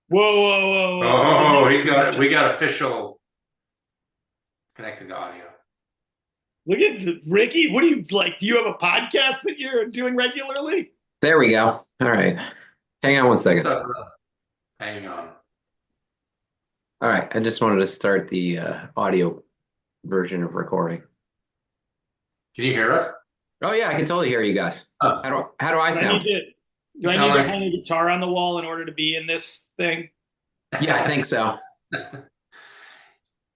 Whoa, whoa, whoa, whoa. Oh, we got official connected audio. Look at Ricky. What do you like? Do you have a podcast that you're doing regularly? There we go. All right. Hang on one What's second. up, bro? Hang on. All right. I just wanted to start the audio version of recording. Can you hear us? Oh yeah, I can totally hear you guys. Oh, How do I Do I need sound? to you do I need sound to like hang a guitar on the wall in order to be in this thing? Yeah, I think so.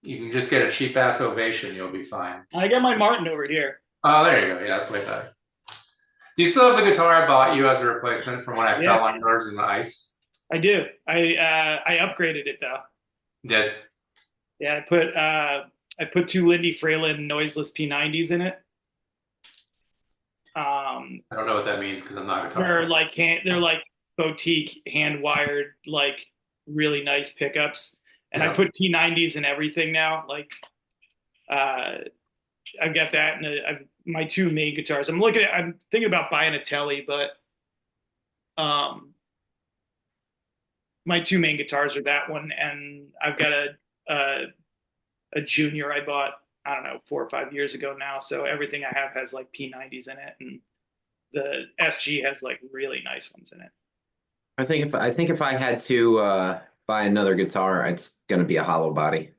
you can just get a cheap ass ovation. You'll be fine. I got my Martin over here. Oh, there you go. Yeah, that's way better. Do you still have the guitar I bought you as a replacement from when I Yeah, fell on yours in the ice? I do. I upgraded it though. Did Yeah, I put two Lindy Fralin noiseless P90s in it. I don't know what that means because I'm not a guitar They're player. like they're like boutique hand wired, like really nice pickups. And I Yeah. put P90s in everything now. Like uh, I've got that, and my two main guitars. I'm thinking about buying a Telly, but um, my two main guitars are that one, and I've got a Junior I bought, I don't know, 4 or 5 years ago now. So everything I have has like P90s in it, and the SG has like really nice ones in it. I think if I had to buy another guitar, it's gonna be a hollow body.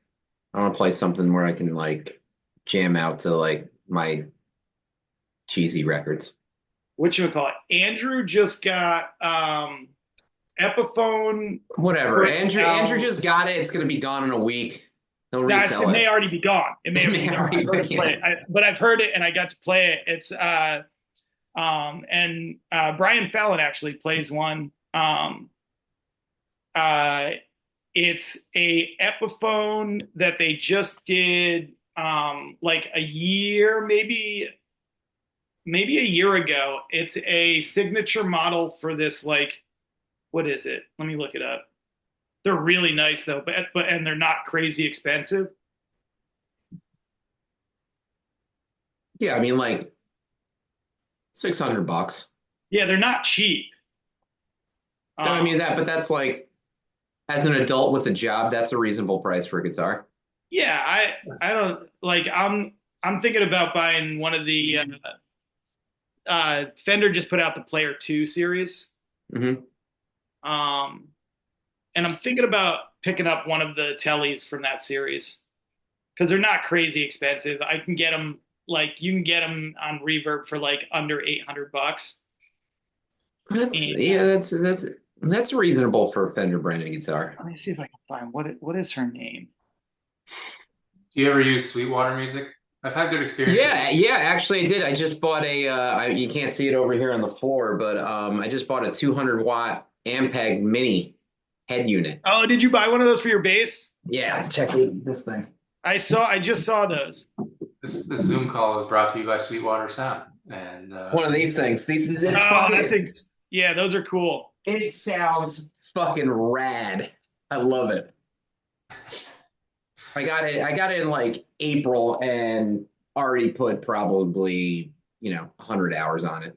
I want to play something where I can like jam out to like my cheesy records. What you call it? Andrew just got Epiphone Whatever. put Andrew out. just got it. It's gonna be gone in a week. They'll It resell may it. already be gone. It may It already be may gone. already I've heard be, it play yeah. it, but I've heard it and I got to play it. It's and Brian Fallon actually plays one. Uh, it's a Epiphone that they just did like a year, maybe a year ago. It's a signature model for this, like, what is it? Let me look it up. They're really nice though, but and they're not crazy expensive. Yeah, I mean like $600. Yeah, they're not cheap. I Um, mean that, but that's like as an adult with a job, that's a reasonable price for a guitar. yeah, I don't like. I'm thinking about buying one of the Fender just put out the Player Two series. Hmm. Um, and I'm thinking about picking up one of the tellies from that series because they're not crazy expensive. I can get them like you can get them on Reverb for like under $800. That's And yeah, that's reasonable for a Fender branded guitar. let me see if I can find what is her name. Do you ever use Sweetwater music? I've had good Yeah, experiences. yeah, actually I did. I just bought you can't see it over here on the floor, but I just bought a 200-watt Ampeg mini head unit. Oh, did you buy one of those for your bass? Yeah, check this thing. I just saw those. This Zoom call is brought to you by Sweetwater Sound, and One of these things. These it's Oh, that fucking thing's yeah, those are cool. it sounds fucking rad. I love it. I got it in like April and already put probably, 100 hours on it.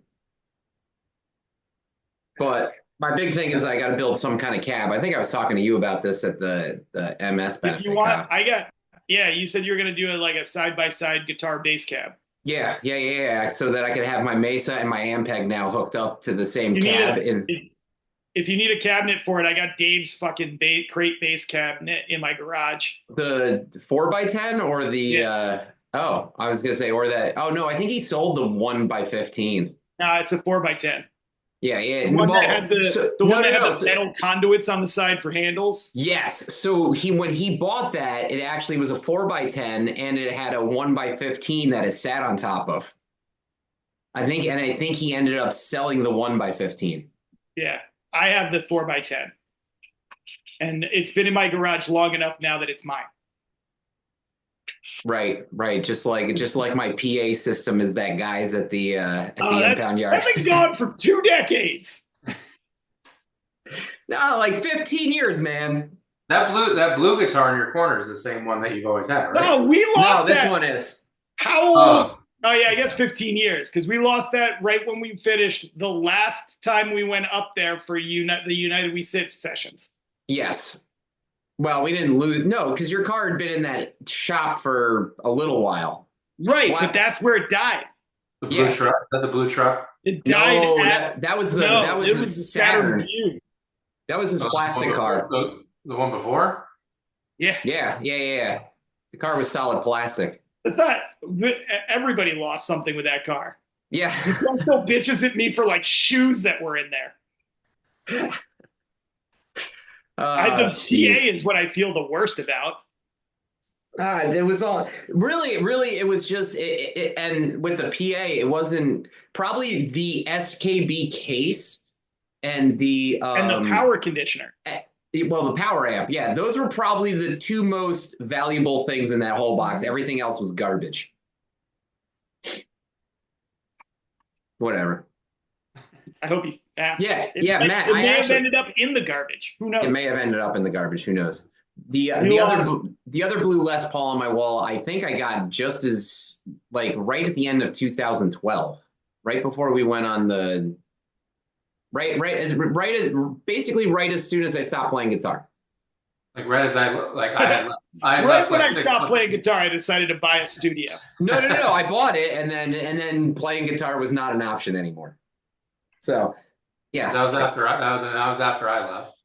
But my big thing is I got to build some kind of cab. I think I was talking to you about this at the MS If you benefit, want, Kyle. I got yeah. You said you were gonna do it like a side by side guitar bass cab. Yeah, yeah, yeah, yeah. So that I could have my Mesa and my Ampeg now hooked up to the same You need cab. a And if you need a cabinet for it, I got Dave's fucking crate bass cabinet in my garage. the 4x10 or the Yeah, oh, I was gonna say or that. Oh no, I think he sold the 1x15. no, it's a 4x10. Yeah, yeah. The one that Well, had the so the no, one no, that had no. the metal conduits on the side for handles. Yes. So he when he bought that, it actually was a 4x10 and it had a 1x15 that it sat on top of. I think he ended up selling the 1x15. Yeah, I have the 4x10, and it's been in my garage long enough now that it's mine. Right, right. Just like my PA system is that guy's at Oh, the impound yard. that's been gone for 2 decades. No, like 15 years, man. that blue guitar in your corner is the same one that you've always had, right? No, we No, lost this that. one is. How old? Oh, Oh yeah, I guess 15 years because we lost that right when we finished the last time we went up there for the United We Sit sessions. Yes. Well, we didn't lose. No, because your car had been in that shop for a little while. Right, but Last, that's where it died. The blue yeah. truck. Is that the blue truck? It died No, at that was it the was the Saturn Saturn. View. That was his plastic car. The one before? Yeah, Yeah. The car was solid plastic. it's not. Everybody lost something with that car. Yeah. One still bitches at me for like shoes that were in there. The PA is what I feel the worst about. It was all really. It was just and with the PA, it wasn't probably the SKB case and the power conditioner. Well, the power amp. Yeah, those were probably the two most valuable things in that whole box. Everything else was garbage. Whatever. I hope you. Matt. It may have ended up in the garbage. Who knows? It may have ended up in the garbage. Who knows? The other blue Les Paul on my wall, I think I got just as like right at the end of 2012, right before we went on the basically right as soon as I stopped playing guitar. Like right as I right when I stopped playing guitar, I decided to buy a studio. No. I bought it, and then playing guitar was not an option anymore. So, yeah. So that was after I left.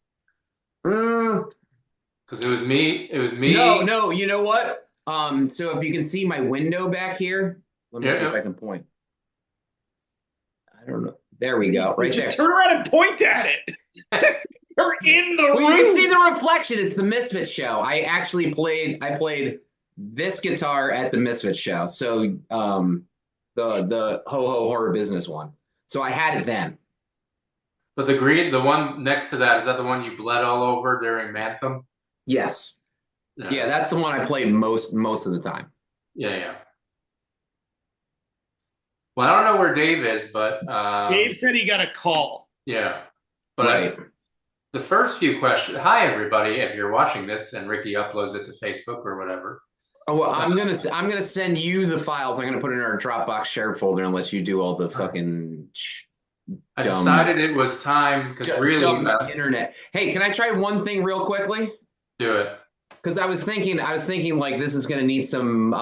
Because it was me. No. You know what? So if you can see my window back here, let me see if I can point. I don't know. There we go. Right there. Just turn around and point at it. You're in the room. You can see the reflection. It's the Misfits show. I actually played this guitar at the Misfits show. So the Ho Ho Horror Business one. So I had it then. But the one next to that, is that the one you bled all over during Mantham? Yes. Yeah, that's the one I played most of the time. Yeah. Well, I don't know where Dave is, but Dave said he got a call. Yeah. But right. The first few questions. Hi, everybody. If you're watching this and Ricky uploads it to Facebook or whatever. Oh, well, I'm gonna send you the files. I'm gonna put it in our Dropbox shared folder unless you do all the fucking. I decided it was time because really internet. Hey, can I try one thing real quickly? Do it. Because I was thinking like this is gonna need some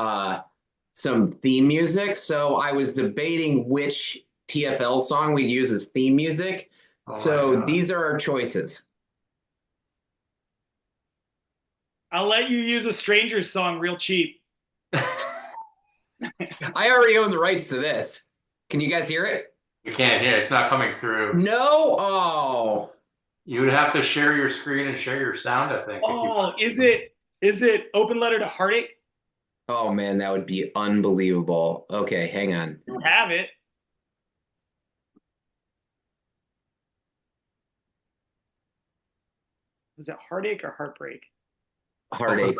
theme music. So I was debating which TFL song we'd use as theme music. So these are our choices. I'll let you use a Stranger's song real cheap. I already own the rights to this. Can you guys hear it? You can't hear it. It's not coming through. No? Oh. You would have to share your screen and share your sound, I think. Oh, is it Open Letter to Heartache? Oh, man, that would be unbelievable. Okay, hang on. You have it. Was it Heartache or Heartbreak? Heartache.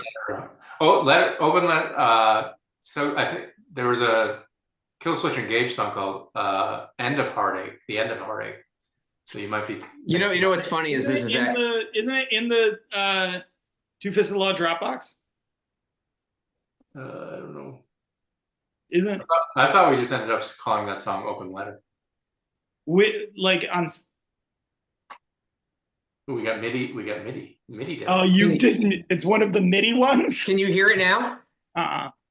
Open Letter. So I think there was a Killswitch Engage song called "End of Heartache." The End of Heartache. So you might be. You know what's funny is isn't it in the Two Fisted Law Dropbox? I don't know. Isn't I thought we just ended up calling that song "Open Letter." We got MIDI. We got MIDI. MIDI. Oh, you didn't. It's one of the MIDI ones. Can you hear it now?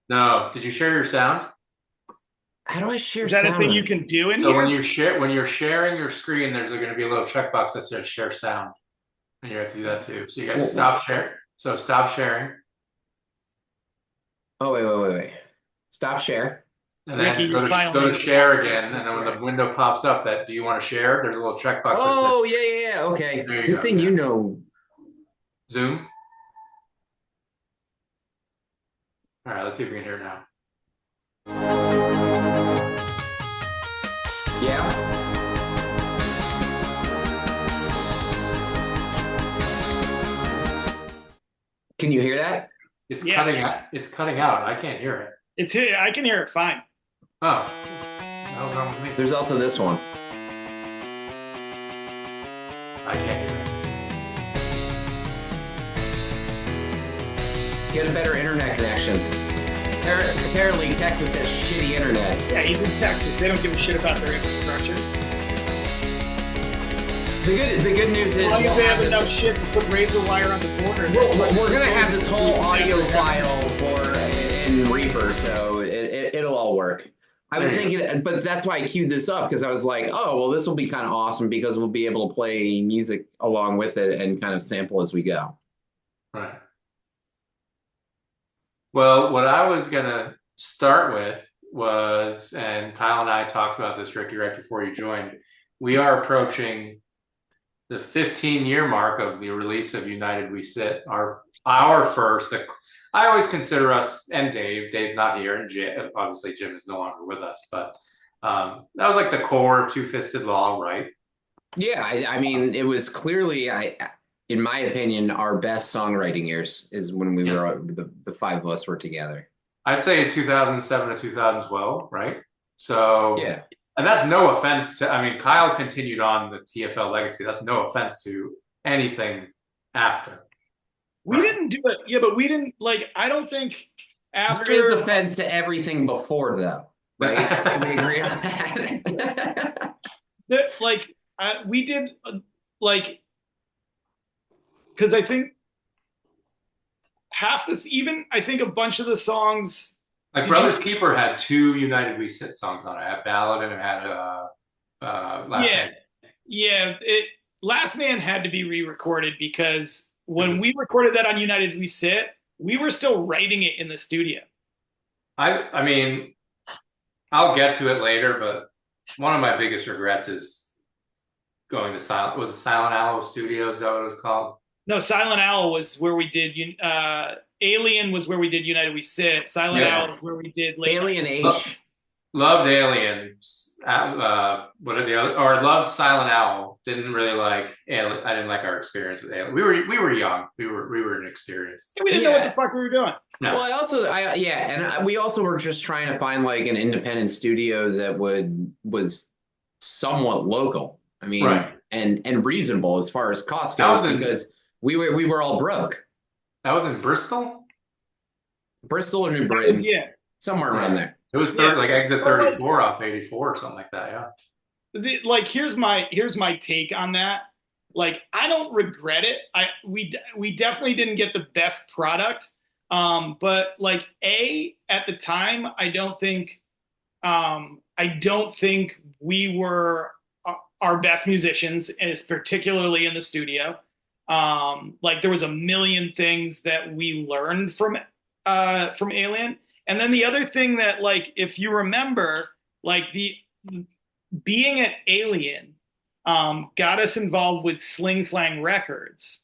No. Did you share your sound? How do I share? Is that sound? a thing you can do in so here? when you're sharing your screen, there's going to be a little checkbox that says "Share Sound," and you have to do that too. So you got to stop share. So stop sharing. Oh wait. Stop share. And then Ricky, go to share again, and then when the window pops up, that do you want to share? There's a little checkbox. Oh yeah. Okay. Good thing you know. Zoom. All right, let's see if we can hear it now. Yeah. Can you hear that? It's cutting out. It's cutting out. I can't hear it. It's here. I can hear it fine. Oh. No wrong with me. There's also this one. I can't hear it. Get a better internet connection. Apparently, Texas has shitty internet. Yeah, he's in Texas. They don't give a shit about their infrastructure. The good news is As long as we'll they have have enough this, shit to put razor wire on the border. we're gonna have this whole audio file for in Reaper, so it'll all work. I was thinking, but that's why I queued this up because I was like, oh, well, this will be kind of awesome because we'll be able to play music along with it and kind of sample as we go. Right. Well, what I was gonna start with was, and Kyle and I talked about this, Ricky, right before you joined. We are approaching the 15-year mark of the release of United We Sit. Our first. I always consider us, and Dave. Dave's not here, and obviously Jim is no longer with us. But that was like the core of Two Fisted Law, right? Yeah, I mean, it was clearly, in my opinion, our best songwriting years is when we were the five of us were together. I'd say 2007 to 2012, right? So yeah, and that's no offense to. I mean, Kyle continued on the TFL legacy. That's no offense to anything after. We didn't do it. Yeah, but we didn't like. I don't think after. There is offense to everything before, though, right? Can we agree on that? We did like because I think half this. Even I think a bunch of the songs. Like Brothers Keeper had two United We Sit songs on it. It had Ballad and it had Last Man. Yeah. Last Man had to be re-recorded because when we recorded that on United We Sit, we were still writing it in the studio. I mean, I'll get to it later, but one of my biggest regrets is going to Silent. Was it Silent Owl Studios? Is that what it was called? No, Silent Owl was where we did. Alien was where we did United We Sit. Silent Owl was where we did Alien H. Loved Alien. What are the other? Or loved Silent Owl. Didn't really like Alien. I didn't like our experience with Alien. We were young. We were inexperienced. We didn't know what the fuck we were doing. No. Well, we also were just trying to find like an independent studio that was somewhat local. I mean, and reasonable as far as cost goes because we were all broke. That was in Bristol? Bristol or New Britain. Somewhere around there. It was like exit 34 off 84 or something like that, yeah. Here's my take on that. Like, I don't regret it. We definitely didn't get the best product. But like at the time, I don't think we were our best musicians, and particularly in the studio. Like there was a million things that we learned from Alien. And then the other thing that, like, if you remember, like being at Alien got us involved with Sling Slang Records.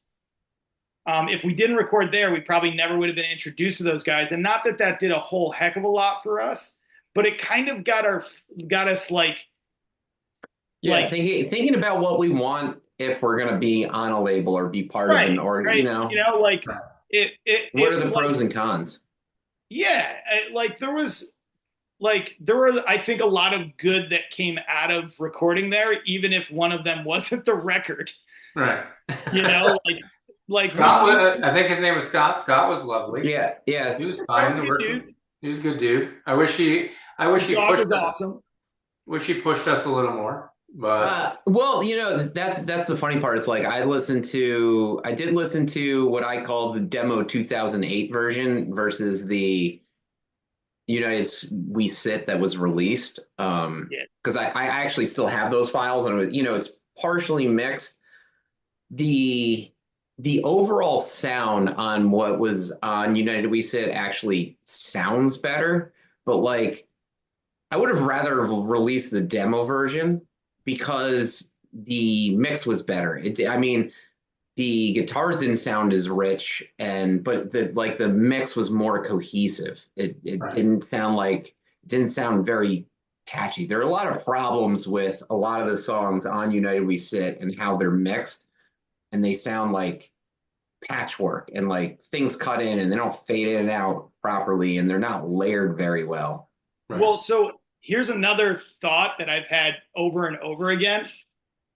If we didn't record there, we probably never would have been introduced to those guys. And not that did a whole heck of a lot for us, but it kind of got us like, thinking about what we want if we're going to be on a label or be part of it, or what are the pros and cons? Yeah, there were I think a lot of good that came out of recording there, even if one of them wasn't the record. Right. Like Scott. I think his name was Scott. Scott was lovely. Yeah. He was fine to work with. He was a good dude. I wish he pushed us. Awesome. Wish he pushed us a little more. But well, that's the funny part. Is like I did listen to what I call the demo 2008 version versus the United We Sit that was released. Because I actually still have those files, and it's partially mixed. The overall sound on what was on United We Sit actually sounds better, but like I would have rather released the demo version. Because the mix was better. The guitars didn't sound as rich, but the mix was more cohesive. It didn't sound very catchy. There are a lot of problems with a lot of the songs on United We Sit and how they're mixed, and they sound like patchwork and like things cut in and they don't fade in and out properly, and they're not layered very well. Right. Well, so here's another thought that I've had over and over again.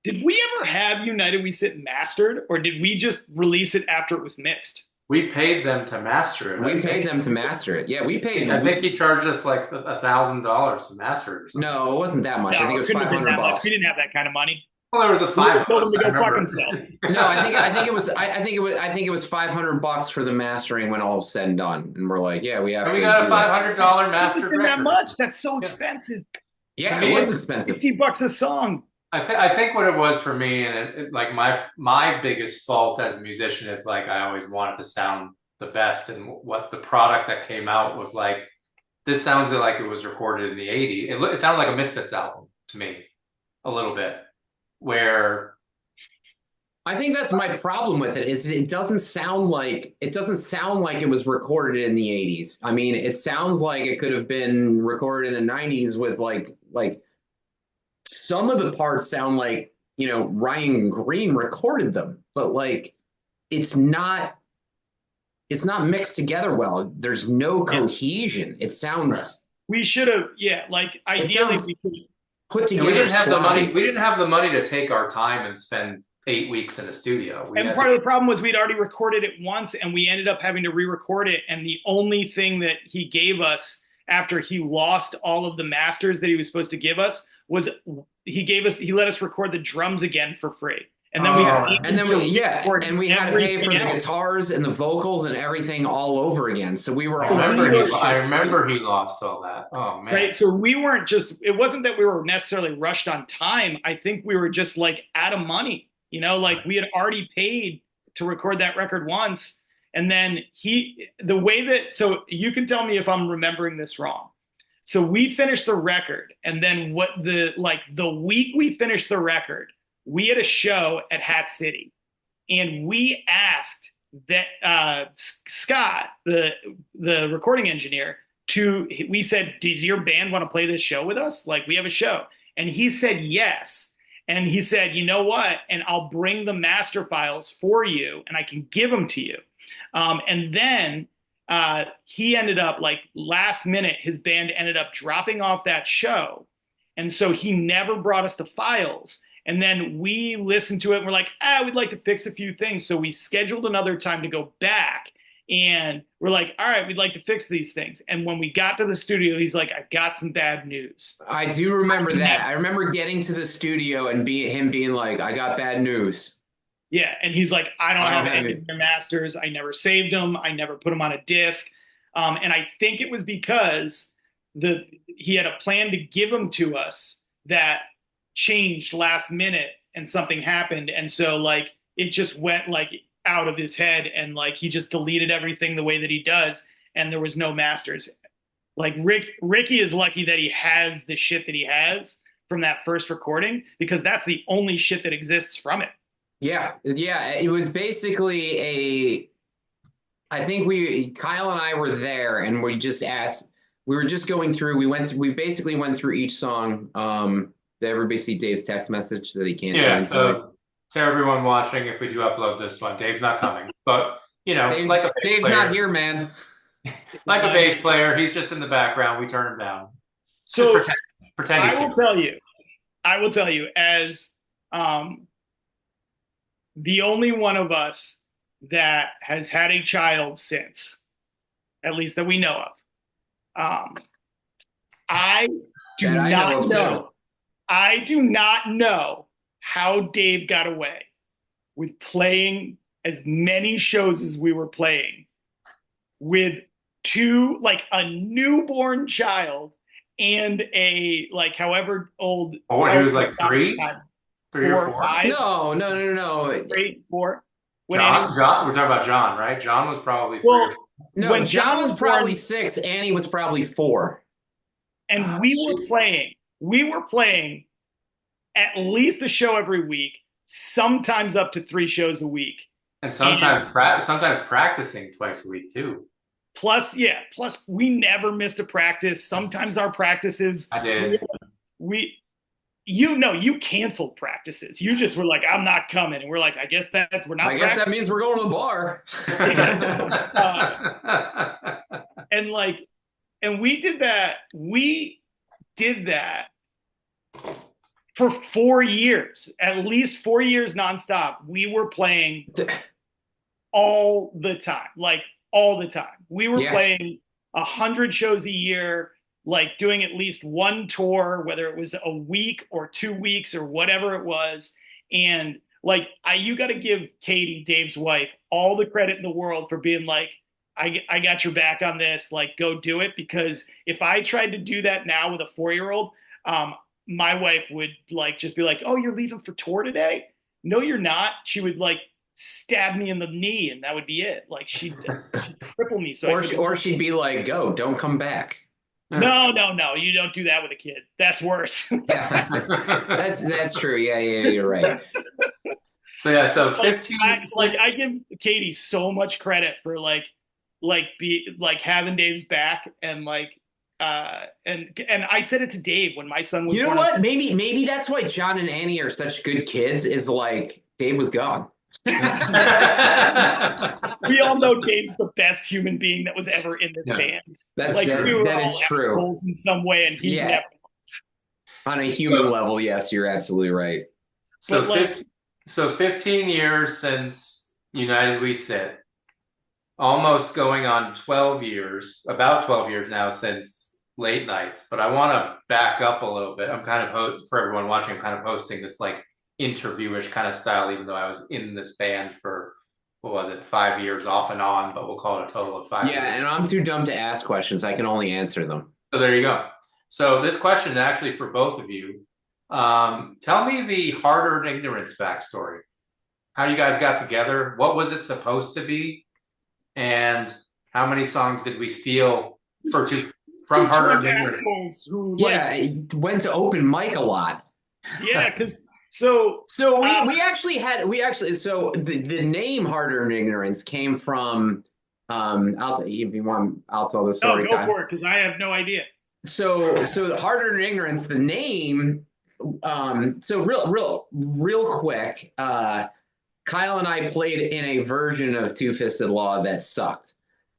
Did we ever have United We Sit mastered, or did we just release it after it was mixed? We paid them to master it. We paid them to master it. Yeah, we paid. I think he charged us like $1,000 to master it or something. No, it wasn't that much. I think No, it it was couldn't have been 500 that much. bucks. We didn't have that kind of money. Well, there was a We would five have of told him us. to I go fuck remember. himself. No, I think it was 500 bucks for the mastering when all was said and done. And we're like, yeah, we have And to we got a do that. $500 It mastered wasn't that record. much. That's so Yeah. expensive. Yeah, To me, it was it's expensive. $50 a song. I think what it was for me, and like my biggest fault as a musician is like I always wanted to sound the best, and what the product that came out was like. This sounds like it was recorded in the '80s. It sounded like a Misfits album to me, a little bit, where I think that's my problem with it is it doesn't sound like it was recorded in the 80s. I mean, it sounds like it could have been recorded in the 90s with like some of the parts sound like, Ryan Green recorded them, but like it's not mixed together well. There's no cohesion. It sounds We should have, like ideally we could. put and together. we didn't have the money. sloppy. We didn't have the money to take our time and spend 8 weeks in a studio. And part of the problem was we'd already recorded it once and we ended up having to re-record it. And the only thing that he gave us after he lost all of the masters that he was supposed to give us was he let us record the drums again for free. And then we had to pay for the guitars and the vocals and everything all over again. So we were. I remember he lost all that. Oh man! Right. So we weren't just. It wasn't that we were necessarily rushed on time. I think we were just like out of money. Like we had already paid to record that record once, and then the way that. So you can tell me if I'm remembering this wrong. So we finished the record, and then the week we finished the record. We had a show at Hat City, and we asked that Scott, the recording engineer, we said, does your band want to play this show with us? Like, we have a show. And he said yes. And he said, you know what? And I'll bring the master files for you, and I can give them to you. And then he ended up, like, last minute, his band ended up dropping off that show. And so he never brought us the files. And then we listened to it and we're like, we'd like to fix a few things. So we scheduled another time to go back. And we're like, all right, we'd like to fix these things. And when we got to the studio, he's like, I've got some bad news. I do remember that. I remember getting to the studio and him being like, I got bad news. Yeah. And he's like, I don't have any of their masters. I never saved them. I never put them on a disc. And I think it was because he had a plan to give them to us that changed last minute and something happened. And so like, it just went like out of his head and like, he just deleted everything the way that he does. And there was no masters. Like Ricky is lucky that he has the shit that he has from that first recording, because that's the only shit that exists from it. Yeah. It was basically I think Kyle and I were there and we were just going through, we basically went through each song. Did everybody see Dave's text message that he can't? Yeah. So to everyone watching, if we do upload this one, Dave's not coming, but Dave's not here, man. Like a bass player, he's just in the background. We turn him down. So pretend I will tell you, as the only one of us that has had a child since, at least that we know of, I do not know how Dave got away with playing as many shows as we were playing with a newborn child and a however old. Oh, he was like 3 or 4. 5. No. 3, 4. John, we're talking about John, right? John was probably 3. Well, no, when John was probably 6, Annie was probably 4. And we were playing at least a show every week, sometimes up to 3 shows a week. And sometimes practicing twice a week too. Plus we never missed a practice. Sometimes our practices, I did. You canceled practices. You just were like, I'm not coming. And we're like, I guess that means we're going to the bar. And we did that. We did that for 4 years, at least 4 years nonstop. We were playing all the time, like all the time. We were Yeah. playing 100 shows a year, like doing at least one tour, whether it was a week or 2 weeks or whatever it was. And like, you got to give Katie, Dave's wife, all the credit in the world for being like, I got your back on this. Like, go do it. Because if I tried to do that now with a 4 year old, my wife would like just be like, "Oh, you're leaving for tour today?" No, you're not. She would like stab me in the knee, and that would be it. Like she'd cripple me. So I Or couldn't. or she'd be like, "Go, don't come back." No, no, no. You don't do that with a kid. That's worse. Yeah, that's true. Yeah, you're right. So yeah, so like 15. I give Katie so much credit for like having Dave's back and like and I said it to Dave when my son was You know born. what? Maybe that's why John and Annie are such good kids. Is like Dave was gone. We all know Dave's the best human being that was ever in this band. Like we were that all is true. assholes in some way, and he never. On a human level, yes, you're absolutely right. So 15 years since United We Sit, almost going on 12 years, about 12 years now since Late Nights. But I want to back up a little bit. I'm kind of for everyone watching, I'm kind of hosting this like interviewish kind of style, even though I was in this band for, what was it, 5 years off and on, but we'll call it a total of 5 years. Yeah, and I'm too dumb to ask questions. I can only answer them. So there you go. So this question is actually for both of you. Tell me the Hard Earned Ignorance backstory. How you guys got together? What was it supposed to be? And how many songs did we steal from Hard Earned Ignorance? Went to open mic a lot. Yeah, because we actually the name Hard Earned Ignorance came from if you want, I'll tell the story. No, go for it, because I have no idea. So Hard Earned Ignorance, the name. So real quick. Kyle and I played in a version of Two Fisted Law that sucked,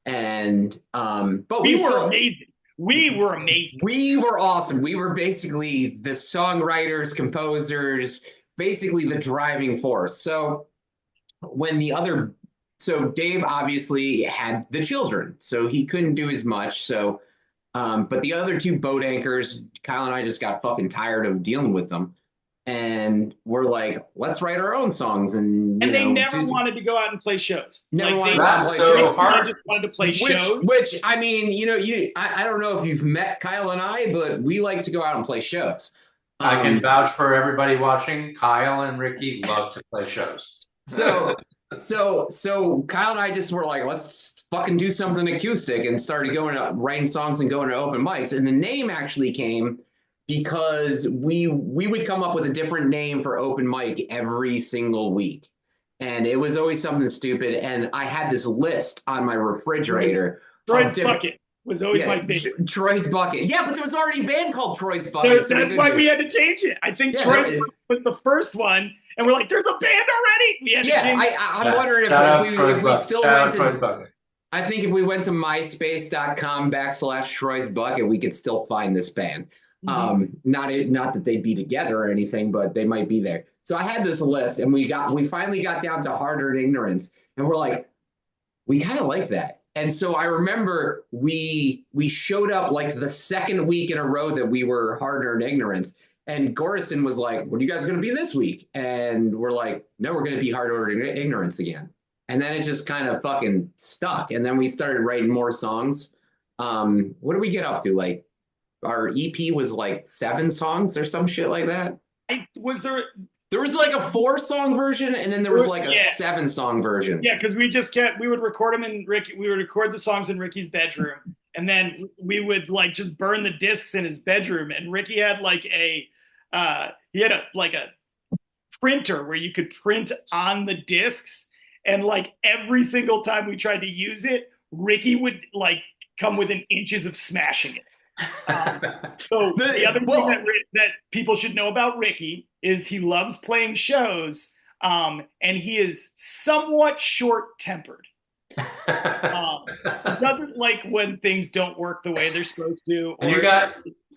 and but we were amazing. We were amazing. We were awesome. We were basically the songwriters, composers, basically the driving force. So Dave obviously had the children, so he couldn't do as much. So, but the other two boat anchors, Kyle and I just got fucking tired of dealing with them. And we're like, let's write our own songs. And they never wanted to go out and play shows. Never wanted to play shows. Which I mean, I don't know if you've met Kyle and I, but we like to go out and play shows. I can vouch for everybody watching. Kyle and Ricky love to play shows. So Kyle and I just were like, let's fucking do something acoustic, and started going out writing songs and going to open mics. And the name actually came because we would come up with a different name for open mic every single week. And it was always something stupid. And I had this list on my refrigerator. Troy's Bucket was always my favorite. Troy's Bucket. Yeah, but there was already a band called Troy's Bucket. That's why we had to change it. I think Troy's Bucket was the first one. And we're like, there's a band already. We had to change it. I'm wondering if we still went to... I think if we went to myspace.com/Troy's Bucket, we could still find this band. Not that they'd be together or anything, but they might be there. So I had this list, and we finally got down to Hard Earned Ignorance, and we're like, we kind of like that. And so I remember we showed up like the second week in a row that we were Hard Earned Ignorance, and Gorison was like, "What are you guys going to be this week?" And we're like, "No, we're going to be Hard Earned Ignorance again." And then it just kind of fucking stuck, and then we started writing more songs. What did we get up to? Like, our EP was like 7 songs or some shit like that. There was like a 4-song version, and then there was like a 7-song version. Yeah, because we would record them we would record the songs in Ricky's bedroom, and then we would like just burn the discs in his bedroom. And Ricky had like a printer where you could print on the discs, and like every single time we tried to use it, Ricky would like come within inches of smashing it. So the other thing that people should know about Ricky is he loves playing shows, and he is somewhat short-tempered. He doesn't like when things don't work the way they're supposed to.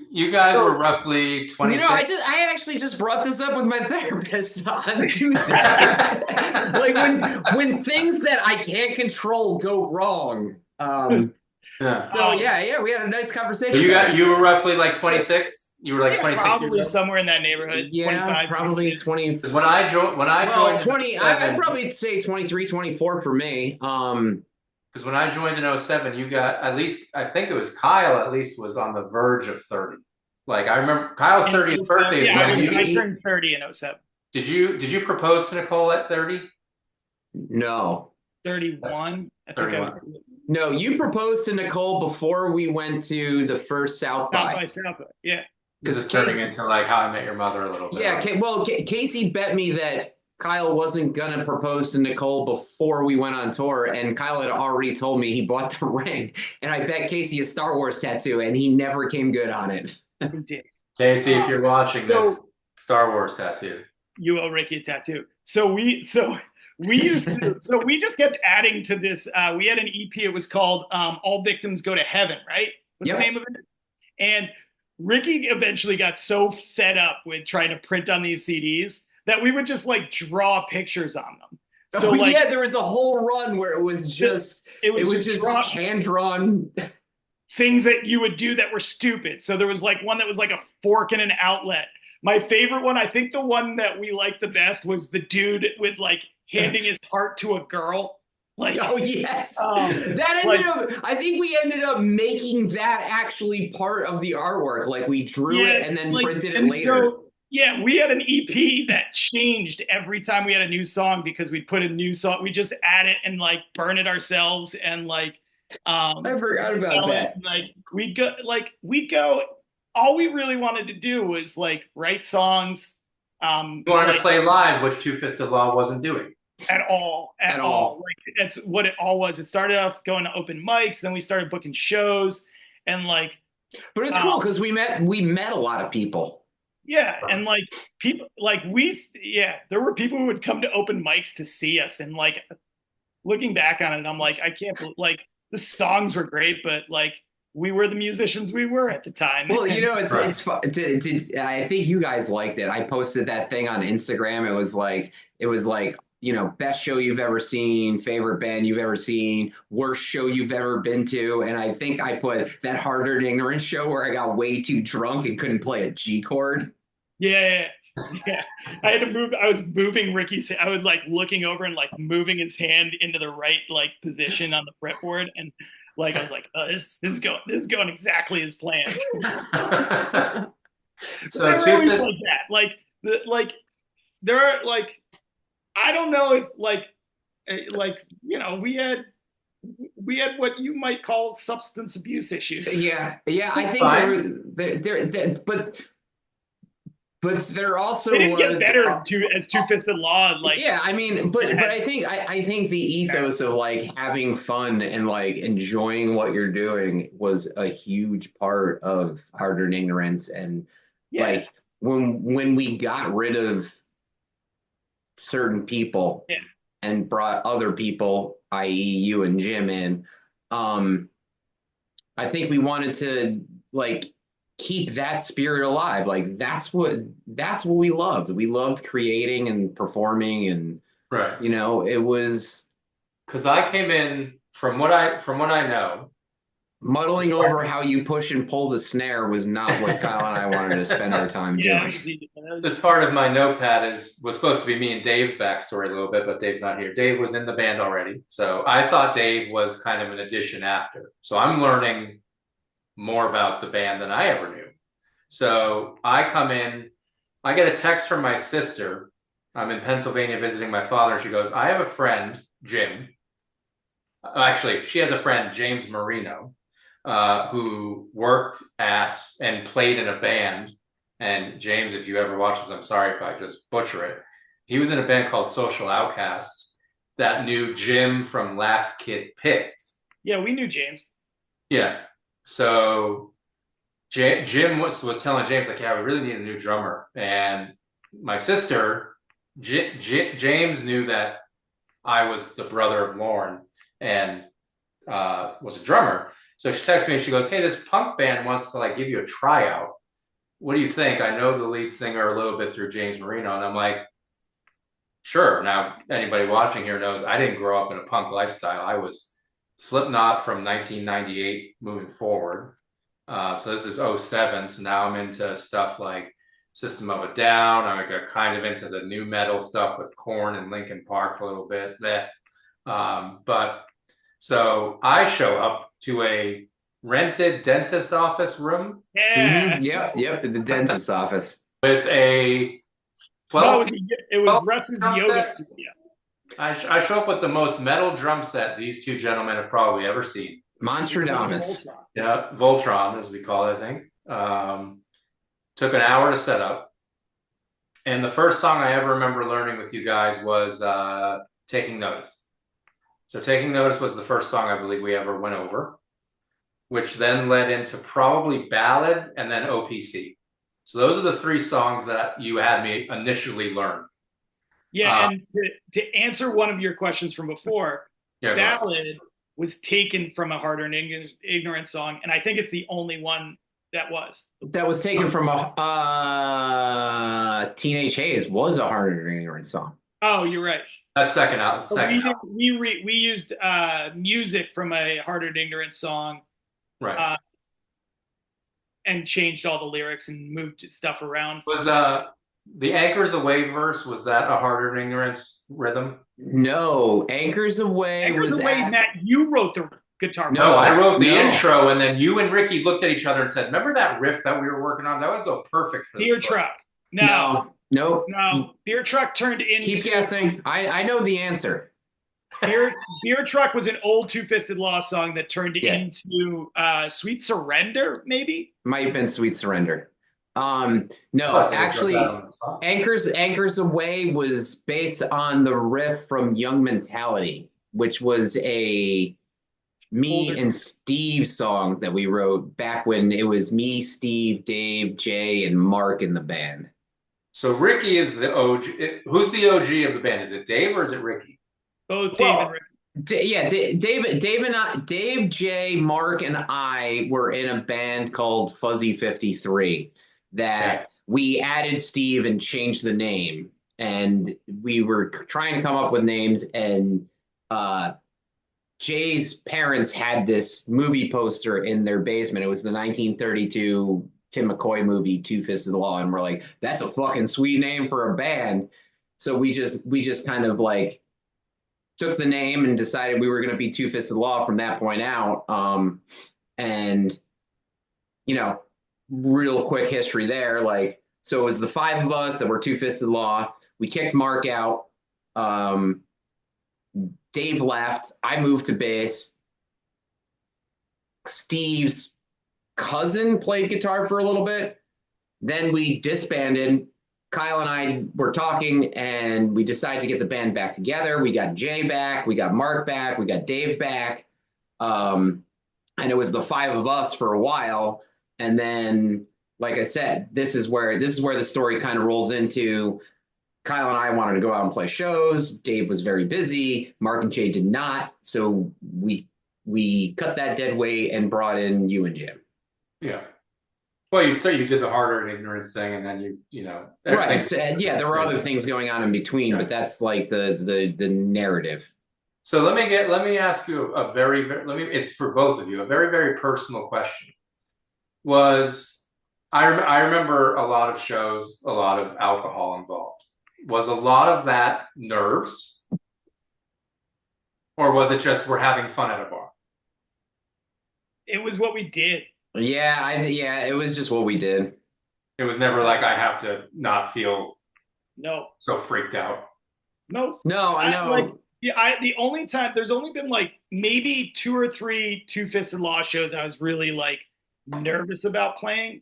You guys were roughly 26. I actually just brought this up with my therapist on Tuesday. like when things that I can't control go wrong. Yeah. So yeah, we had a nice But conversation about it. you were roughly like 26. You were like Yeah, 26 years probably old. somewhere in that neighborhood, Yeah, 25, probably 26. 20. Because when I Well, joined in 20, I'd '07, probably say 23, 24 for me. because when I joined in '07, you got at least, I think it was Kyle at least was on the verge of 30. Like I remember Kyle's In 30th '07, birthday is yeah, Yeah, when he's you I he, turned 30 in '07. did you propose to Nicole at 30? no. 31. I think I was 31. No, you proposed to Nicole before we went to the first South South by. by Southwest. Yeah. This Because is turning Casey, into like How I Met Your Mother a little bit. yeah, well, Casey bet me that Kyle wasn't gonna propose to Nicole before we went on tour, and Kyle had already told me he bought the ring, and I bet Casey a Star Wars tattoo, and he never came good on it. We did. Casey, if you're watching this, So Star Wars tattoo. you owe Ricky a tattoo. We used to we just kept adding to this. We had an EP. It was called All Victims Go to Heaven, right? What's the Yep. name of it? And Ricky eventually got so fed up with trying to print on these CDs that we would just like draw pictures on them. So Oh like yeah, there was a whole run where it was just it was just draw hand drawn. things that you would do that were stupid. So there was like one that was like a fork in an outlet. My favorite one, I think the one that we liked the best was the dude with like handing his heart to a girl. Like, Oh yes, that like, ended up. I think we ended up making that actually part of the artwork. Like we drew yeah, it and then like, printed it and later. so yeah, we had an EP that changed every time we had a new song because we'd put a new song. We just add it and like burn it ourselves and like I forgot about sell it. that. Like we'd go. All we really wanted to do was like write songs. You wanted Like to play live, which Two Fisted Law wasn't doing. at all. Like that's what it all was. It started off going to open mics, then we started booking shows, and like But it's cool because we met a lot of people. yeah, and like people like there were people who would come to open mics to see us, and like looking back on it, I'm like I can't like the songs were great, but like we were the musicians we were at the time. Well, you know, Right. it's fun. I think you guys liked it. I posted that thing on Instagram. It was like best show you've ever seen, favorite band you've ever seen, worst show you've ever been to, and I think I put that Harder Than Ignorance show where I got way too drunk and couldn't play a G chord. Yeah, yeah. I had to move. I was moving Ricky's. I was like looking over and like moving his hand into the right like position on the fretboard, and like I was like, oh, this is going exactly as planned. So They're Two always Fist, like that. Like there are like I don't know if like we had what you might call substance abuse issues. Yeah. I think fine. but there also They didn't get was. better as Two Fisted Law. Like Yeah, I mean, but I think the ethos of like having fun and like enjoying what you're doing was a huge part of Harder Than Ignorance, and yeah, like when we got rid of certain people yeah, and brought other people, i.e., you and Jim in, um, I think we wanted to like keep that spirit alive. Like that's what we loved. We loved creating and performing, and right? it was Because I came in from what I know. muddling over how you push and pull the snare was not what Kyle and I wanted to spend our time yeah. doing. This part of my notepad was supposed to be me and Dave's backstory a little bit, but Dave's not here. Dave was in the band already, so I thought Dave was kind of an addition after. So I'm learning more about the band than I ever knew. So I come in, I get a text from my sister. I'm in Pennsylvania visiting my father, and she goes, I have a friend, Jim. Actually, she has a friend, James Marino, who worked at and played in a band. And James, if you ever watch this, I'm sorry if I just butcher it. He was in a band called Social Outcasts that knew Jim from Last Kid Picked. Yeah, we knew James. Yeah. So Jim was telling James, like, yeah, we really need a new drummer. And my sister, James knew that I was the brother of Lauren and was a drummer. So she texts me and she goes, hey, this punk band wants to like give you a tryout. What do you think? I know the lead singer a little bit through James Marino. And I'm like, Sure. Now, anybody watching here knows I didn't grow up in a punk lifestyle. I was Slipknot from 1998 moving forward. So this is '07. So now I'm into stuff like System of a Down. I got kind of into the new metal stuff with Korn and Linkin Park a little bit. But so I show up to a rented dentist office room Yeah. Yep, at the dentist's office. with a No, 12 it was 12 Russ's drum yoga set. studio. I show up with the most metal drum set these two gentlemen have probably ever seen. It was a Monstradamus. Voltron. Yeah, Voltron, as we call it, I think. Took an hour to set up. And the first song I ever remember learning with you guys was Taking Notice. So Taking Notice was the first song I believe we ever went over, which then led into probably Ballad and then OPC. So those are the three songs that you had me initially learn. Yeah, and to answer one of your questions from before, Yeah, Ballad was taken from a Harder and Ignorant song, and I think it's the only one that was. That was taken from a Teenage Haze was a Harder Than Ignorant song. Oh, you're right. That's second out. Second we used music from a Harder and Ignorant song, right? And changed all the lyrics and moved stuff around. Was the Anchors Away verse, was that a Harder Than Ignorance rhythm? No, Anchors Away Anchors was Away, Matt, you wrote the guitar. No, I wrote the intro, and then you and Ricky looked at each other and said, "Remember that riff that we were working on? That would go perfect for this." Beer Truck. No. No. Beer Truck turned into. Keep guessing. I know the answer. Beer Truck was an old Two Fisted Law song that turned into Sweet Surrender, maybe? Might have been Sweet Surrender. No, actually, Anchors Away was based on the riff from Young Mentality, which was a me and Steve song that we wrote back when it was me, Steve, Dave, Jay, and Mark in the band. So Ricky is the OG. Who's the OG of the band? Is it Dave or is it Ricky? Both Dave and Ricky. Dave, Jay, Mark, and I were in a band called Fuzzy 53 that we added Steve and changed the name. And we were trying to come up with names, and Jay's parents had this movie poster in their basement. It was the 1932 Tim McCoy movie, Two Fisted Law. And we're like, that's a fucking sweet name for a band. So we just kind of like took the name and decided we were going to be Two Fisted Law from that point out. And, you know, real quick history there. Like, so it was the five of us that were Two Fisted Law. We kicked Mark out. Dave left. I moved to bass. Steve's cousin played guitar for a little bit. Then we disbanded. Kyle and I were talking, and we decided to get the band back together. We got Jay back. We got Mark back. We got Dave back. And it was the five of us for a while. And then, like I said, this is where the story kind of rolls into. Kyle and I wanted to go out and play shows. Dave was very busy. Mark and Jay did not. So we cut that dead weight and brought in you and Jim. Yeah. Well, you did the Harder Than Ignorance thing, and then you know. Right. So, yeah, there were other things going on in between, but that's like the narrative. So let me ask you it's for both of you, a very, very personal question. I remember a lot of shows, a lot of alcohol involved. Was a lot of that nerves, or was it just we're having fun at a bar? It was what we did. Yeah, it was just what we did. It was never like I have to not feel so freaked out. No, I know. The only time there's only been like maybe 2 or 3 Two Fisted Law shows I was really like nervous about playing.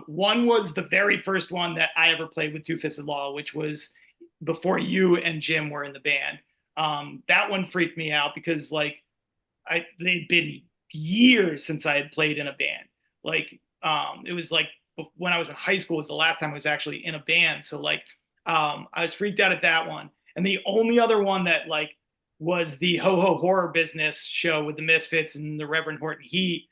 One was the very first one that I ever played with Two Fisted Law, which was before you and Jim were in the band. That one freaked me out because like they'd been years since I had played in a band. Like it was like when I was in high school was the last time I was actually in a band. So like I was freaked out at that one. And the only other one that like was the Ho Ho Horror Business show with the Misfits and the Reverend Horton Heat,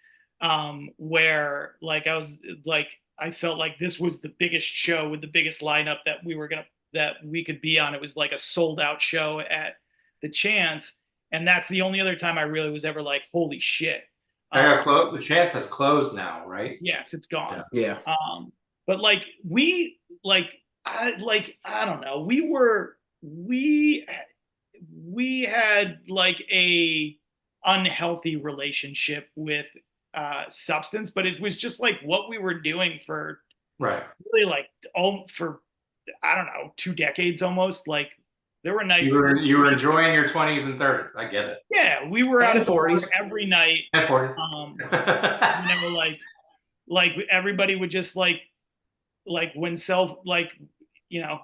where like I felt like this was the biggest show with the biggest lineup that we were gonna that we could be on. It was like a sold out show at the Chance, and that's the only other time I really was ever like, holy shit. I got Um, close. The Chance has closed now, right? yes, it's gone. Yeah. Yeah. But like I don't know. We had like a unhealthy relationship with substance, but it was just like what we were doing for Right. really like for I don't know 2 decades almost. Like there were nights You were enjoying your 20s and 30s. I get it. yeah, we were out And at the bar 40s. every night. And 40s. Like everybody would just like when self like you know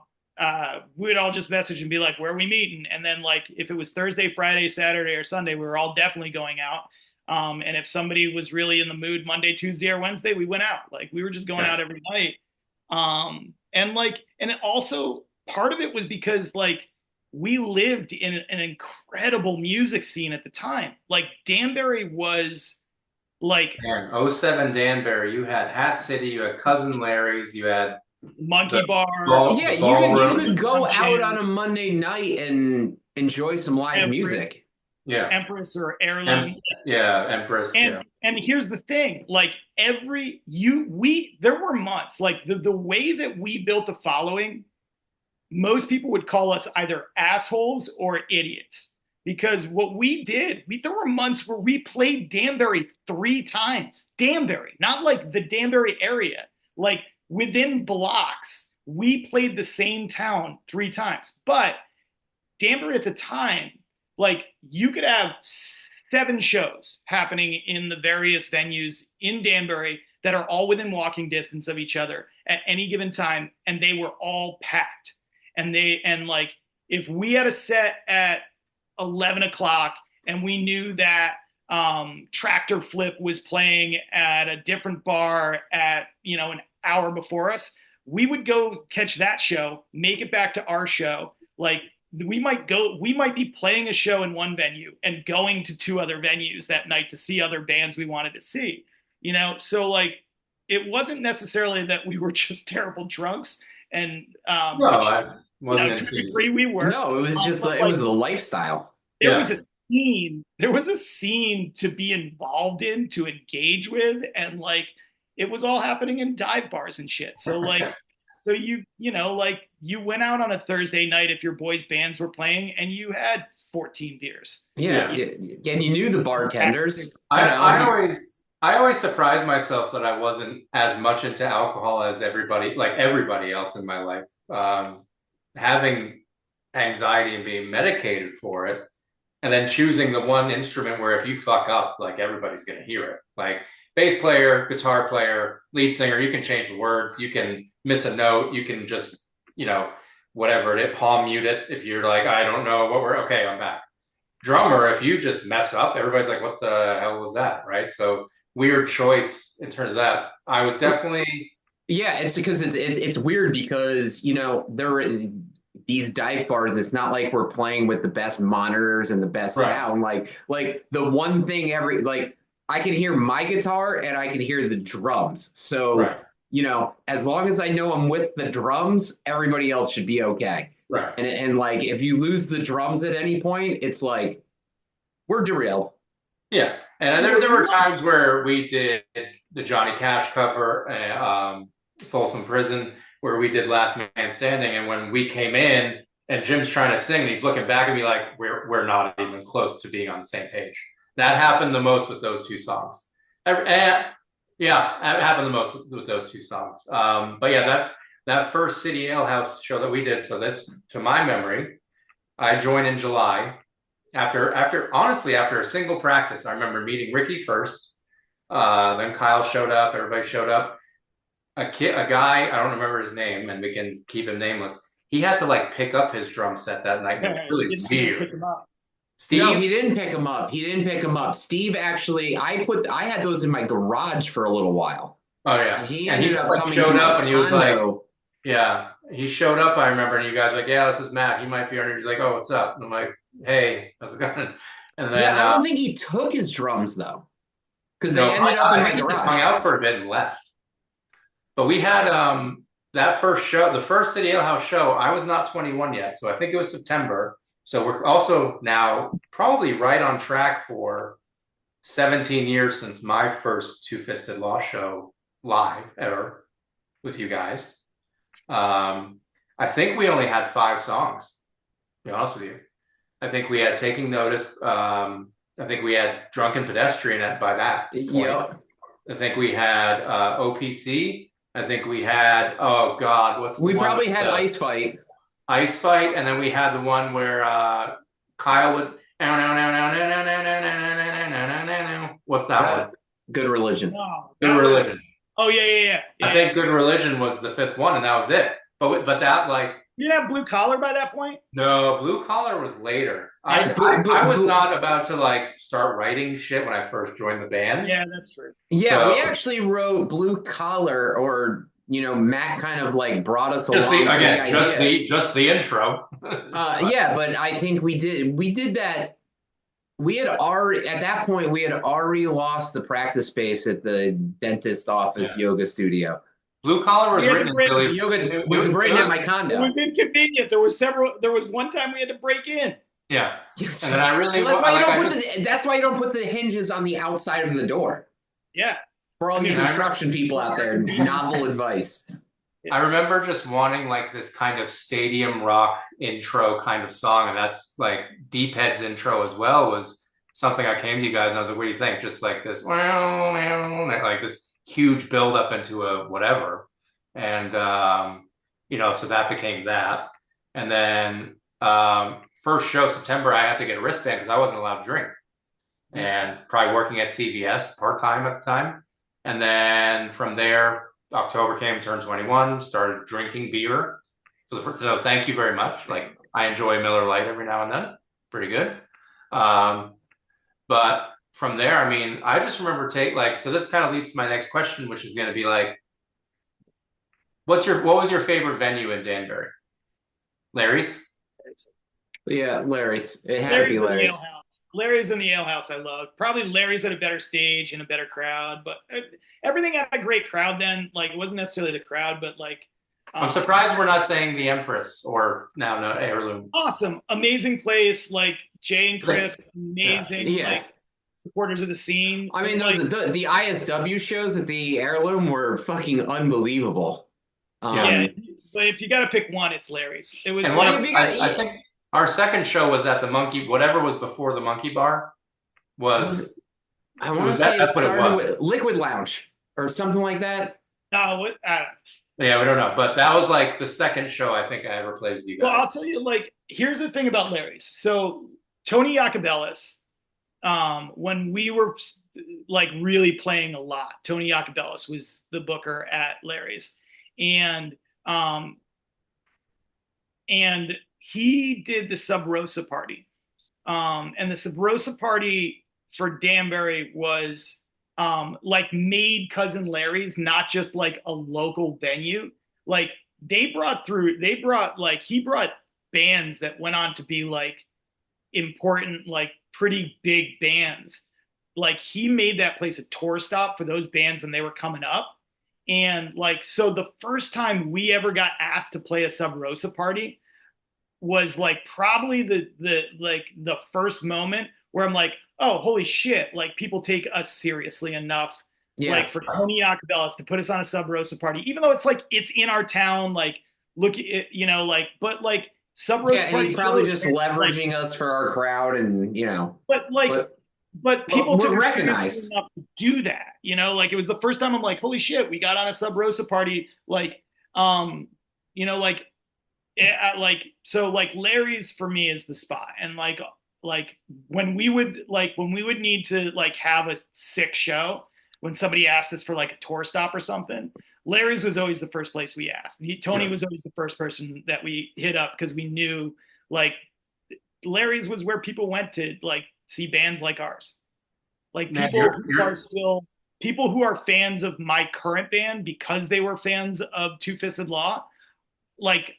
we would all just message and be like, where are we meeting? And then like if it was Thursday, Friday, Saturday, or Sunday, we were all definitely going out. And if somebody was really in the mood Monday, Tuesday, or Wednesday, we went out. Like we were just going Yeah. out every night. And it also part of it was because like we lived in an incredible music scene at the time. Like Danbury was like Man, '07 Danbury, you had Hat City, you had Cousin Larry's, you had Monkey the Bar, Yeah, the you ballroom. could go out on Jam, a Monday night and enjoy some live Empress, music. Yeah. Empress or Heirloom. Yeah, Empress. And Yeah. and here's the thing, like every you we there were months like the way that we built a following, most people would call us either assholes or idiots because what we did, there were months where we played Danbury 3 times. Danbury, not like the Danbury area, like within blocks, we played the same town 3 times. But Danbury at the time, like you could have 7 shows happening in the various venues in Danbury that are all within walking distance of each other at any given time, and they were all packed. And like if we had a set at 11 o'clock and we knew that Tractor Flip was playing at a different bar at an hour before us, we would go catch that show, make it back to our show. Like we might be playing a show in one venue and going to 2 other venues that night to see other bands we wanted to see. So like it wasn't necessarily that we were just terrible drunks, and No, which I wasn't to a into. degree we were. No, it was just But like it like was a lifestyle. there was Yeah. a scene, there was a scene to be involved in, to engage with, and like it was all happening in dive bars and shit. So like so like you went out on a Thursday night if your boys' bands were playing and you had 14 beers. Yeah, Yeah. and you knew the bartenders. I always surprised myself that I wasn't as much into alcohol as everybody else in my life. Having anxiety and being medicated for it, and then choosing the one instrument where if you fuck up, like everybody's gonna hear it. Like bass player, guitar player, lead singer, you can change the words, you can miss a note, you can just, whatever it, palm mute it if you're like, I don't know what we're okay, I'm back. Drummer, if you just mess up, everybody's like, what the hell was that? Right. So weird choice in terms of that. I was definitely Yeah, it's because it's weird because there are these dive bars. It's not like we're playing with the best monitors and the best right. sound. Like the one thing I can hear my guitar and I can hear the drums. So Right. As long as I know I'm with the drums, everybody else should be okay. Right. And like if you lose the drums at any point, it's like we're derailed. Yeah. And there were times where we did the Johnny Cash cover, Folsom Prison, where we did Last Man Standing. And when we came in and Jim's trying to sing, and he's looking back at me like, we're not even close to being on the same page. That happened the most with those 2 songs. Yeah, it happened the most with those 2 songs. But yeah, that first City Ale House show that we did, so this, to my memory, I joined in July. After a single practice, I remember meeting Ricky first. Then Kyle showed up. Everybody showed up. A guy, I don't remember his name, and we can keep him nameless. He had to like pick up his drum set that night. And it was really weird. Steve? No, he didn't pick him up. He didn't pick him up. Steve actually, I had those in my garage for a little while. Oh yeah, and he just like showed up, and he was like, yeah, he showed up. I remember, and you guys were like, yeah, this is Matt. He might be on here. He's like, oh, what's up? And I'm like, hey, how's it going? And then yeah, I don't think he took his drums though, because they no, ended up in my he just garage. hung out for a bit and left. But we had that first show, the first City Ale House show, I was not 21 yet, so I think it was September. So we're also now probably right on track for 17 years since my first Two Fisted Law show live ever with you guys. I think we only had 5 songs, to be honest with you. I think we had Taking Notice. I think we had Drunken Pedestrian by that point. Yep. I think we had OPC. I think we had, oh God, what's the We one? probably had Ice Fight. Ice Fight, and then we had the one where Kyle was. What's that one? Good Religion. No, Good Religion. Oh yeah. I think Good Religion was the 5th one, and that was it. But that like. You didn't have Blue Collar by that point? No, Blue Collar was later. I was not about to like start writing shit when I first joined the band. Yeah, that's true. Yeah, we actually wrote Blue Collar, or Matt kind of like brought us along. Just the intro. Yeah, but I think we did that. We had already at that point we had already lost the practice space at the dentist office yoga studio. Blue Collar was written in Philly. Yoga was written at my condo. It was inconvenient. There was one time we had to break in. Yeah, yes. And then I really. Well, that's why you don't put the hinges on the outside of the door. Yeah. For all you construction people out there, novel advice. I remember just wanting like this kind of stadium rock intro kind of song, and that's like Deephead's intro as well was something I came to you guys and I was like, what do you think? Just like this, like this huge build up into a whatever. And, so that became that. And then first show, September, I had to get a wristband because I wasn't allowed to drink. And probably working at CVS part-time at the time. And then from there, October came, turned 21, started drinking beer. So thank you very much. Like I enjoy Miller Lite every now and then. Pretty good. But from there, I mean, I just remember so this kind of leads to my next question, which is going to be like, what was your favorite venue in Danbury? Larry's? Yeah, Larry's. It had to be Larry's. Larry's in the Ale House I love. Probably Larry's at a better stage and a better crowd, but everything had a great crowd then. Like, it wasn't necessarily the crowd, but like... I'm surprised we're not saying the Empress or now no Heirloom. Awesome. Amazing place. Like, Jay and Chris, amazing. Like, supporters of the scene. I mean, the ISW shows at the Heirloom were fucking unbelievable. Yeah, but if you got to pick one, it's Larry's. It was. I think our second show was at the Monkey. Whatever was before the Monkey Bar was. I want to say it started with Liquid Lounge or something like that. No, what? Yeah, we don't know, but that was like the second show I think I ever played with you guys. Well, I'll tell you. Like, here's the thing about Larry's. So Tony Iacobellis, when we were like really playing a lot, Tony Iacobellis was the booker at Larry's. And he did the Sub Rosa party. And the Sub Rosa party for Danbury was like made Cousin Larry's not just like a local venue. Like he brought bands that went on to be like important, like pretty big bands. Like he made that place a tour stop for those bands when they were coming up. And like, so the first time we ever got asked to play a Sub Rosa party was like probably the first moment where I'm like, oh, holy shit. Like people take us seriously enough. Yeah. Like for Tony Iacobellis to put us on a Sub Rosa party, even though it's like, it's in our town, like look at it, like, but like Sub Rosa party. He's probably just leveraging us for our crowd and, But people took it seriously enough to do that, like it was the first time I'm like, holy shit, we got on a Sub Rosa party. Like, so like Larry's for me is the spot. And like when we would need to like have a sick show, when somebody asked us for like a tour stop or something, Larry's was always the first place we asked. Tony was always the first person that we hit up because we knew like Larry's was where people went to like see bands like ours. Like people who are fans of my current band because they were fans of Two Fisted Law, like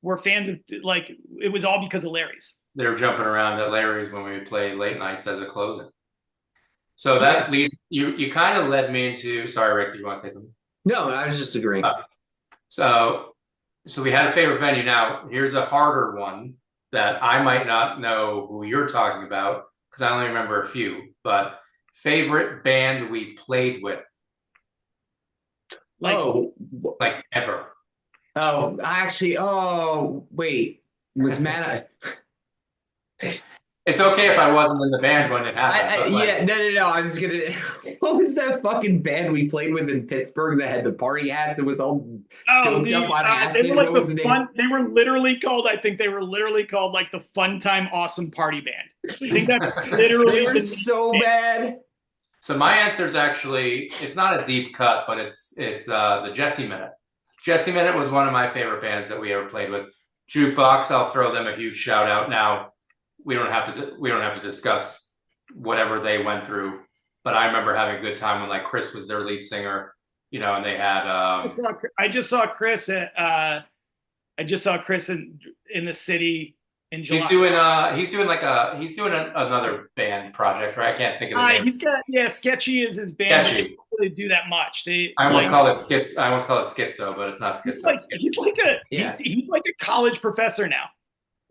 were fans of, like, it was all because of Larry's. They were jumping around at Larry's when we would play late nights as a closing. So that leads you kind of led me into, sorry Rick, do you want to say something? No, I was just agreeing. So, so we had a favorite venue. Now, here's a harder one that I might not know who you're talking about because I only remember a few. But favorite band we played with, Like, Oh, like ever. oh, actually, oh, wait, was Matt? It's okay if I wasn't in the band when it happened, but like, Yeah, no, no, no. I was gonna. What was that fucking band we played with in Pittsburgh that had the party hats? It was all oh, doped up on they were acid. like What was the the name? fun. They were literally called. I think they were literally called like the Fun Time Awesome Party Band. I think that's They literally were the name of so the band. bad. so my answer is actually it's not a deep cut, but it's the Jesse Minute. Jesse Minute was one of my favorite bands that we ever played with. Jukebox, I'll throw them a huge shout out. Now we don't have to discuss whatever they went through, but I remember having a good time when like Chris was their lead singer, and they had I just saw Chris at. I just saw Chris in the city in he's July. doing another band project, right? I can't think of the name. He's got Sketchy is his band, but they Sketchy. don't really do that much. They I almost like call it skits. I almost call it schizo, but it's not schizo. It's he's like Yeah, he's like a college professor now.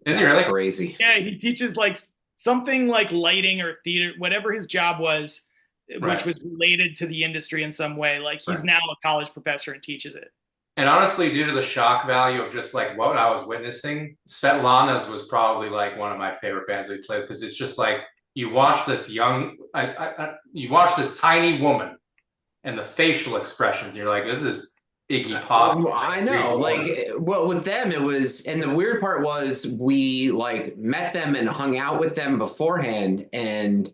Is he that's really? crazy. Yeah, he teaches like something like lighting or theater, whatever his job was, which Right. was related to the industry in some way. Like he's Right. now a college professor and teaches it. And honestly, due to the shock value of just like what I was witnessing, Svetlana's was probably like one of my favorite bands we played because it's just like you watch this you watch this tiny woman and the facial expressions. You're like, this is Iggy Pop. Well, I know. Like, well, with them, it was, and the weird part was we like met them and hung out with them beforehand and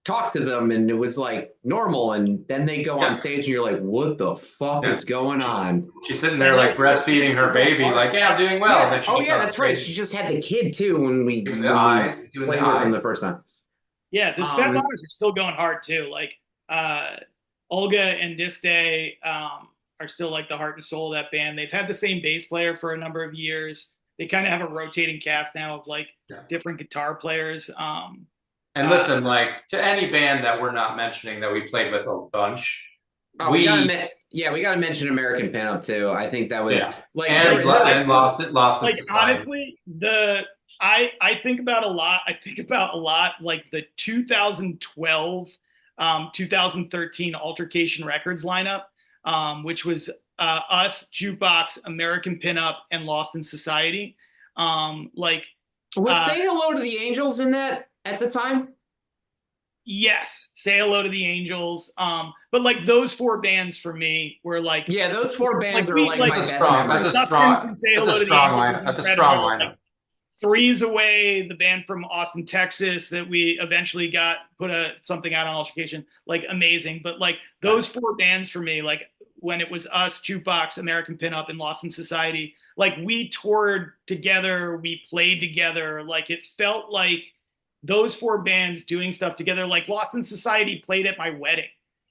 talked to them, and it was like normal. And then they go on Yeah, stage, and you're like, what the fuck yeah. is going on? She's sitting there like breastfeeding her baby, like, yeah, I'm doing well. And Yeah. then she Oh, gets yeah, on that's right. stage, She just had the kid too when we doing the eyes, doing the played with them the eyes. first time. Yeah, the Fat Um, Liners are still going hard too. Like uh, Olga and Diste are still like the heart and soul of that band. They've had the same bass player for a number of years. They kind of have a rotating cast now of like Yeah. different guitar players. And listen, like to any band that we're not mentioning that we played with a bunch, oh, we gotta mention American Pinup too. I think that was yeah, like and lost in like society. honestly, I think about a lot. I think about a lot like the 2012, 2013 Altercation Records lineup, which was us, Jukebox, American Pinup, and Lost in Society. Like was uh, Say Hello to the Angels in that at the time? yes, Say Hello to the Angels. But like those four bands for me were like Yeah, those four bands like are like like my best memories. Dustin can Say that's a Hello to the strong Angels lineup. is That's a strong incredible. lineup. Like, Three's Away, the band from Austin, Texas, that we eventually got put something out on Altercation, like amazing. But like those four bands for me, like when it was us, Jukebox, American Pinup, and Lost in Society, like we toured together, we played together. Like it felt like those four bands doing stuff together. Like Lost in Society played at my wedding,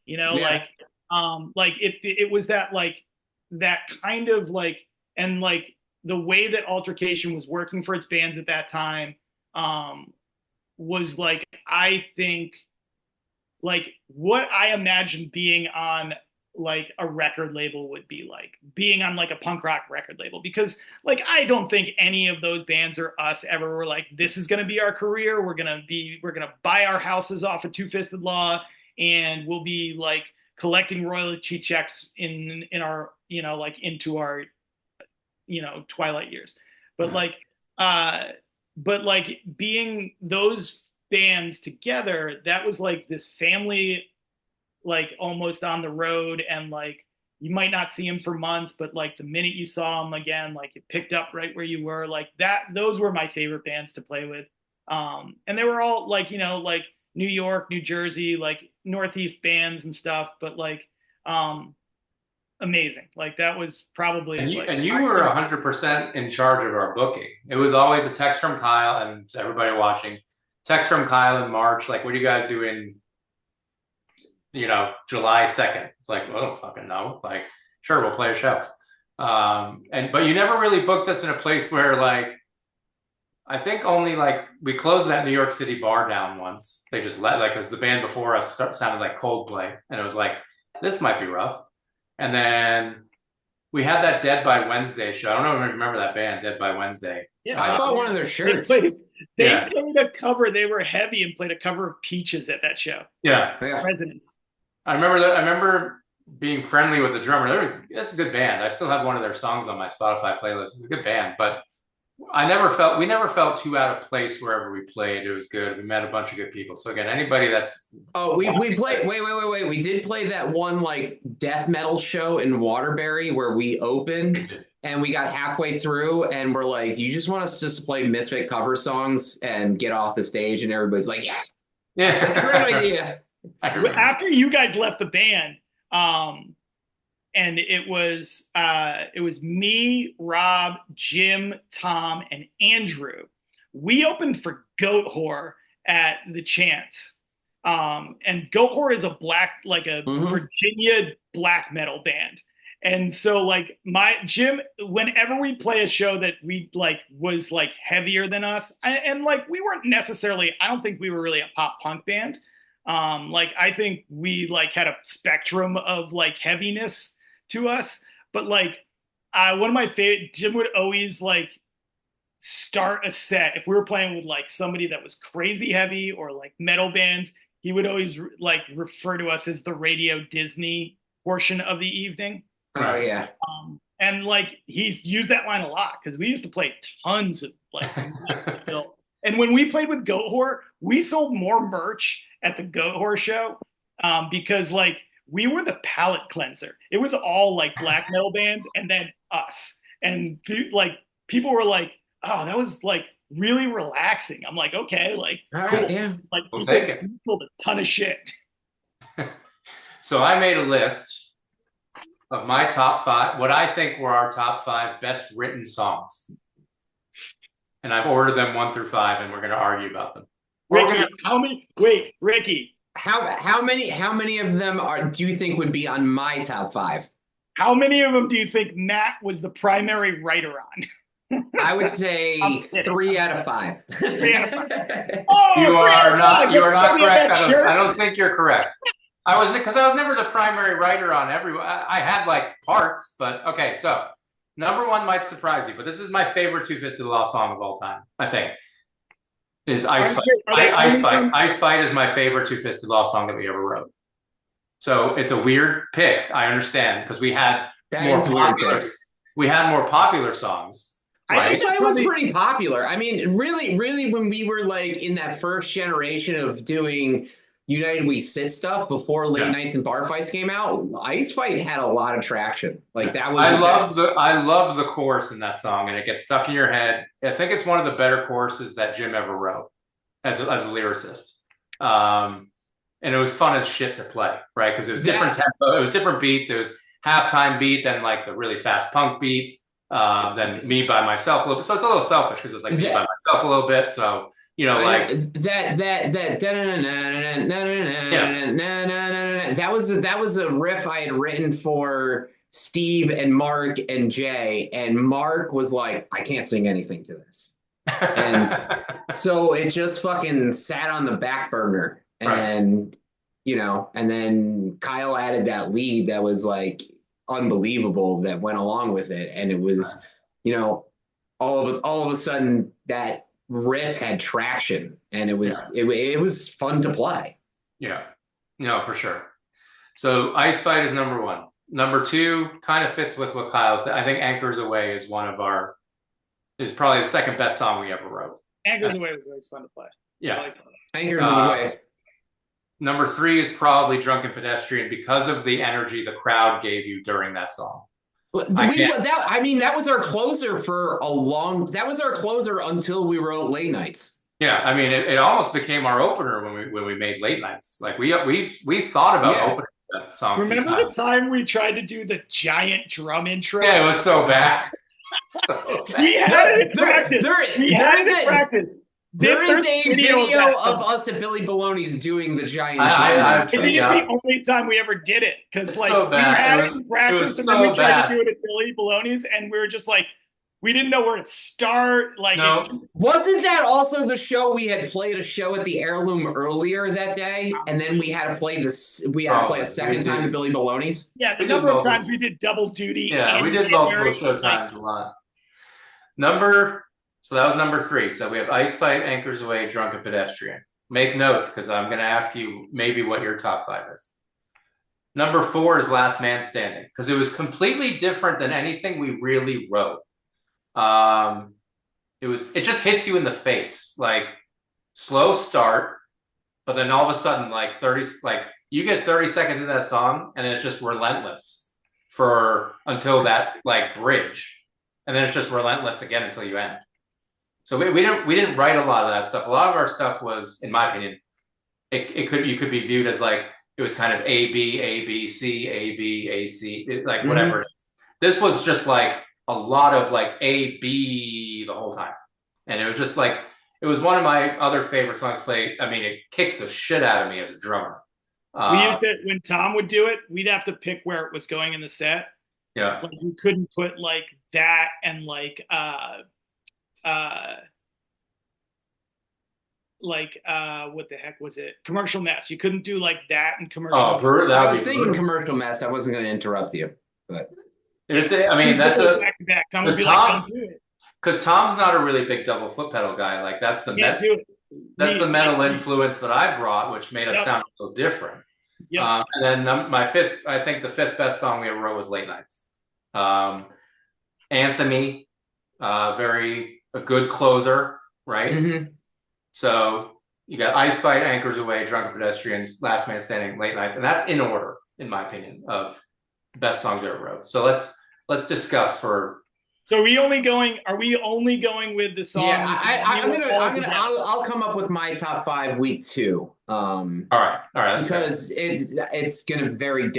Yeah. like it was that kind of like and like the way that Altercation was working for its bands at that time was like I think like what I imagined being on like a record label would be like being on like a punk rock record label because like I don't think any of those bands or us ever were like this is going to be our career, we're going to buy our houses off of Two Fisted Law and we'll be like collecting royalty checks in our like into our twilight years, but like uh but like being those bands together, that was like this family, like almost on the road, and like you might not see them for months, but like the minute you saw them again, like it picked up right where you were. Like that, those were my favorite bands to play with. And they were all like like New York, New Jersey, like Northeast bands and stuff, but like um amazing. Like that was probably like And you were 100% in charge of our booking. It was always a text from Kyle and everybody watching. Text from Kyle in March, like, what are you guys doing? July 2nd. It's like, well, I don't fucking know. Like, sure, we'll play a show. But you never really booked us in a place where like I think only like we closed that New York City bar down once. They just let like because the band before us sounded like Coldplay, and it was like this might be rough. And then we had that Dead by Wednesday show. I don't know if you remember that band, Dead by Wednesday. Yeah, I bought one of their they shirts. played. They Yeah. played a cover. They were heavy and played a cover of Peaches at that show. Yeah. Yeah. Residents. I remember that. I remember being friendly with the drummer. That's a good band. I still have one of their songs on my Spotify playlist. It's a good band, but we never felt too out of place wherever we played. It was good. We met a bunch of good people. So again, anybody that's Oh, we played. Wait. We did play that one like death metal show in Waterbury where we opened and we got halfway through and we're like, "You just want us just to play Misfit cover songs and get off the stage?" And everybody's like, "Yeah, that's a great idea." After you guys left the band, and it was me, Rob, Jim, Tom, and Andrew. We opened for Goat Whore at the Chance. And Goat Whore is a Virginia black metal band. And so like Jim, whenever we play a show that we like was like heavier than us, and like we weren't necessarily, I don't think we were really a pop punk band. Like I think we like had a spectrum of like heaviness to us, but like one of my favorite, Jim would always like start a set if we were playing with like somebody that was crazy heavy or like metal bands. He would always like refer to us as the Radio Disney portion of the evening. Oh yeah. And like he's used that line a lot because we used to play tons of like and when we played with Goat Whore, we sold more merch at the Goat Whore show because like we were the palate cleanser. It was all like black metal bands and then us. And like people were like, "Oh, that was like really relaxing." I'm like, "Okay, like all right, yeah." Like we'll take it. We sold a ton of shit. So I made a list of my top 5, what I think were our top 5 best written songs. And I've ordered them 1 through 5, and we're going to argue about them. Ricky, Ricky. How many of them do you think would be on my top 5? How many of them do you think Matt was the primary writer on? I would say 3 out of 5. 3 out of 5. Oh, you are not correct. I don't think you're correct. I was never the primary writer on I had like parts, but okay. So number 1 might surprise you, but this is my favorite Two Fisted Law song of all time. I think is Ice Fight. Ice Fight is my favorite Two Fisted Law song that we ever wrote. So it's a weird pick. I understand because we had more popular songs. Right? Ice Fight was pretty popular. I mean, really, when we were like in that first generation of doing United We Sit stuff before Late Nights and Bar Fights came out, Ice Fight had a lot of traction. Like that was. I love the chorus in that song, and it gets stuck in your head. I think it's one of the better choruses that Jim ever wrote as a lyricist. And it was fun as shit to play, right? Because it was different tempo, it was different beats. It was halftime beat, then like the really fast punk beat, then Me by Myself a little bit. So it's a little selfish because it's like Me by Myself a little bit. So you know, like that was a riff I had written for Steve and Mark and Jay, and Mark was like, "I can't sing anything to this," and so it just fucking sat on the back burner. And you know, and then Kyle added that lead that was like unbelievable that went along with it, and it was, you know, all of a sudden that riff had traction, and it was fun to play. Yeah, no, for sure. So Ice Fight is number 1. Number 2 kind of fits with what Kyle said. I think Anchors Away is is probably the second best song we ever wrote. Anchors Away was always fun to play. Yeah, like Anchors Away. Number 3 is probably Drunken Pedestrian because of the energy the crowd gave you during that song. That was our closer for a long. That was our closer until we wrote Late Nights. Yeah, I mean, it almost became our opener when we made Late Nights. Like we thought about opening that song. Remember the time we tried to do the giant drum intro? Yeah, it was so bad. We had it in practice. There is a video of us at Billy Baloney's doing the giant. It's the only time we ever did it because like we had it in practice and then we tried to do it at Billy Baloney's and we were just like, we didn't know where to start. Like it, No. Wasn't that also the show we had played a show at the Heirloom earlier that day, and then we had to play this? We had to play a Probably. second time to Billy Baloney's. yeah, the We did number of times multiple. we did double duty Yeah, we in did multiple January, show like times a lot. So that was number 3. So we have Ice Fight, Anchors Away, Drunken Pedestrian. Make notes because I'm going to ask you maybe what your top 5 is. Number 4 is Last Man Standing because it was completely different than anything we really wrote. It just hits you in the face, like slow start, but then all of a sudden, like 30, like you get 30 seconds in that song, and it's just relentless until that like bridge, and then it's just relentless again until you end. So we didn't write a lot of that stuff. A lot of our stuff was, in my opinion, you could be viewed as like it was kind of A B A B C A B A C like whatever. Mm-hmm. This was just like a lot of like A B the whole time, and it was just like it was one of my other favorite songs played. I mean, it kicked the shit out of me as a drummer. we used to when Tom would do it, we'd have to pick where it was going in the set. Yeah. Like you couldn't put like that and what the heck was it? Commercial Mess. You couldn't do like that and Commercial Mess. I was thinking Commercial Mess. I wasn't going to interrupt you, but I mean, that's a back to back. Tom would because be like, "Don't do it." Because Tom's not a really big double foot pedal guy. Like that's the metal influence that I brought, which made us sound a little different. Yeah. And then my fifth, I think the 5th best song we ever wrote was Late Nights. Anthony, a good closer, right? Mm-hmm. So you got Ice Fight, Anchors Away, Drunken Pedestrians, Last Man Standing, Late Nights, and that's in order, in my opinion, of best songs we ever wrote. So let's discuss for. So are we only going with the songs? Yeah, I'll come up with my top 5 week 2. All right. Because it's gonna vary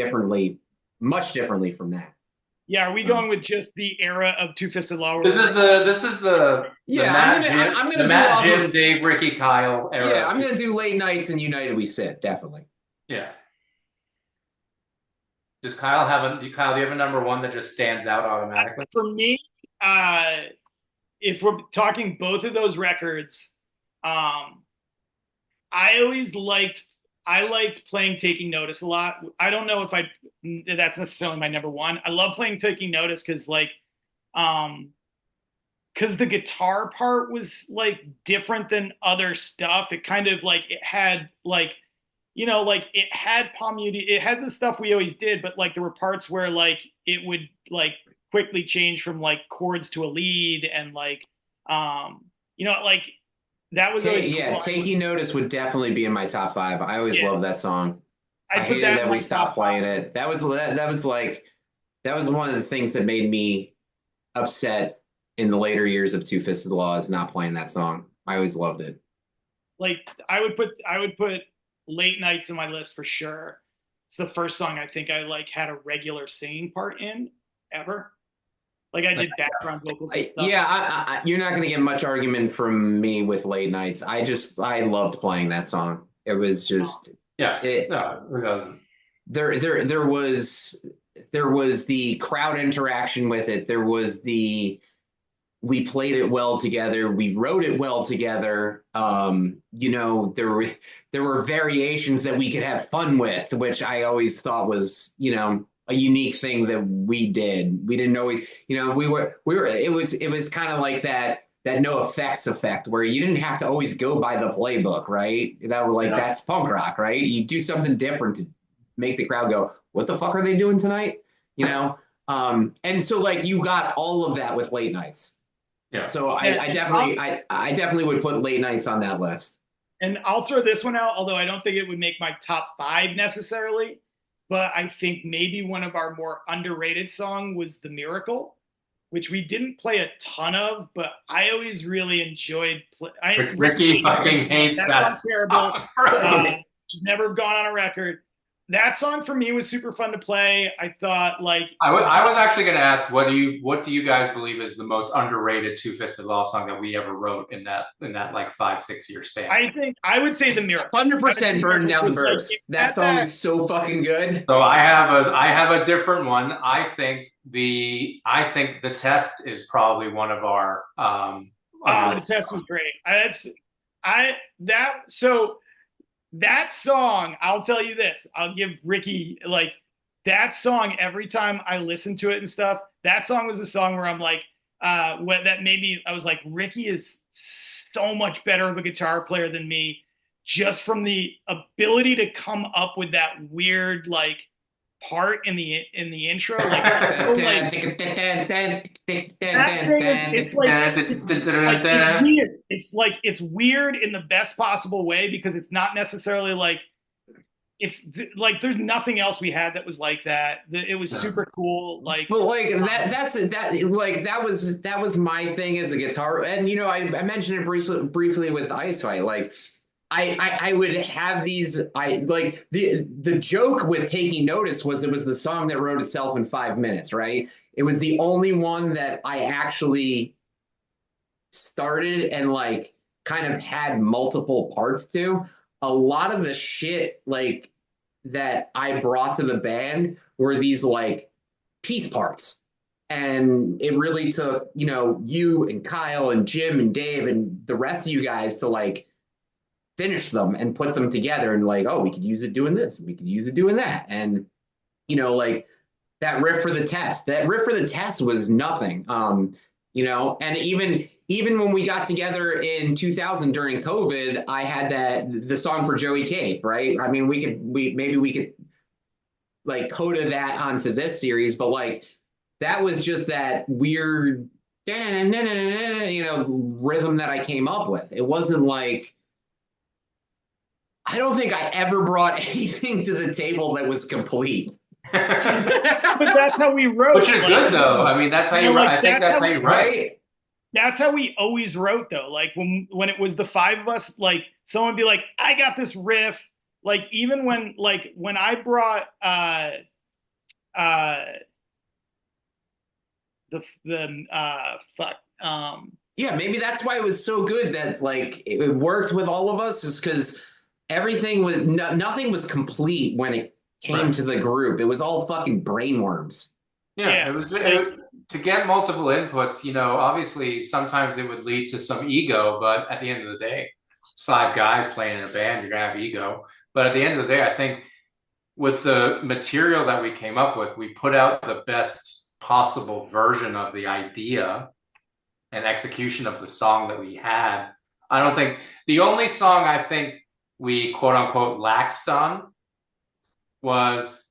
much differently from that. Yeah, are we going with just the era of Two Fisted Law? This is the Matt, Jim, Dave, Ricky, Kyle era. Yeah, I'm gonna do Late Nights and United We Sit, definitely. Yeah. Does Kyle do you have a number 1 that just stands out automatically? For me, if we're talking both of those records, I liked playing Taking Notice a lot. I don't know if that's necessarily my number 1. I love playing Taking Notice because the guitar part was like different than other stuff. It kind of like it had like, like it had palm muted. It had the stuff we always did, but like there were parts where like it would like quickly change from like chords to a lead and like like that was always cool. Taking Notice would definitely be in my top 5. I always loved that song. I hated that we stopped playing it. That was one of the things that made me upset in the later years of Two Fisted Law is not playing that song. I always loved it. Like I would put Late Nights in my list for sure. It's the first song I think I like had a regular singing part in ever. Like I did background vocals and stuff. Yeah, you're not going to get much argument from me with Late Nights. I loved playing that song. It was just it doesn't. There was the crowd interaction with it. There was we played it well together. We wrote it well together. There were variations that we could have fun with, which I always thought was, a unique thing that we did. We didn't always, it was kind of like that no effects effect where you didn't have to always go by the playbook, right? That's punk rock, right? You do something different to make the crowd go, what the fuck are they doing tonight? And so like you got all of that with Late Nights. Yeah. So I definitely would put Late Nights on that list. And I'll throw this one out, although I don't think it would make my top 5 necessarily. But I think maybe one of our more underrated songs was The Miracle, which we didn't play a ton of, but I always really enjoyed. Ricky fucking hates that. Sounds terrible. Should never have gone on a record. that song for me was super fun to play. I thought like I was actually going to ask, what do you guys believe is the most underrated Two Fisted Law song that we ever wrote in that like 5 6 year span? I think I would say the Miracle. I would say 100% burning Miracle down the was like birds. it That had song that. is so fucking good. So I have a different one. I think the test is probably one of our The underrated test was songs. great. I that so that song. I'll tell you this. I'll give Ricky like that song every time I listen to it and stuff. That song was a song where I'm like, what that made me. I was like, Ricky is so much better of a guitar player than me, just from the ability to come up with that weird like part in the intro. Like it's so like that thing is it's weird. It's weird in the best possible way because it's not necessarily like it's like there's nothing else we had that was like that. It was super cool. Like But like um, that was my thing as a guitar, and I mentioned it briefly with Ice Fight. Like I would have these. I like the joke with Taking Notice was it was the song that wrote itself in 5 minutes, right? It was the only one that I actually started and like kind of had multiple parts to. A lot of the shit like that I brought to the band were these like piece parts. And it really took, you and Kyle and Jim and Dave and the rest of you guys to like finish them and put them together and like, oh, we could use it doing this, we could use it doing that. And, like that riff for the test, was nothing. And even when we got together in 2000 during COVID, I had the song for Joey Cape, right? I mean, we could like coda that onto this series, but like that was just that weird rhythm that I came up with. It wasn't like I don't think I ever brought anything to the table that was complete. but that's how we wrote. Which is Like good though. I mean, that's how you like write. I think that's how you write. Right? that's how we always wrote though. Like when it was the five of us, like someone would be like, I got this riff. Like even when I brought uh fuck Yeah, maybe that's why it was so good that like it worked with all of us, is because everything was nothing was complete when it came Right. to the group. It was all fucking brainworms. Yeah, yeah like to get multiple inputs, obviously sometimes it would lead to some ego, but at the end of the day, it's five guys playing in a band, you're gonna have ego. But at the end of the day, I think with the material that we came up with, we put out the best possible version of the idea and execution of the song that we had. I don't think the only song I think we quote unquote laxed on was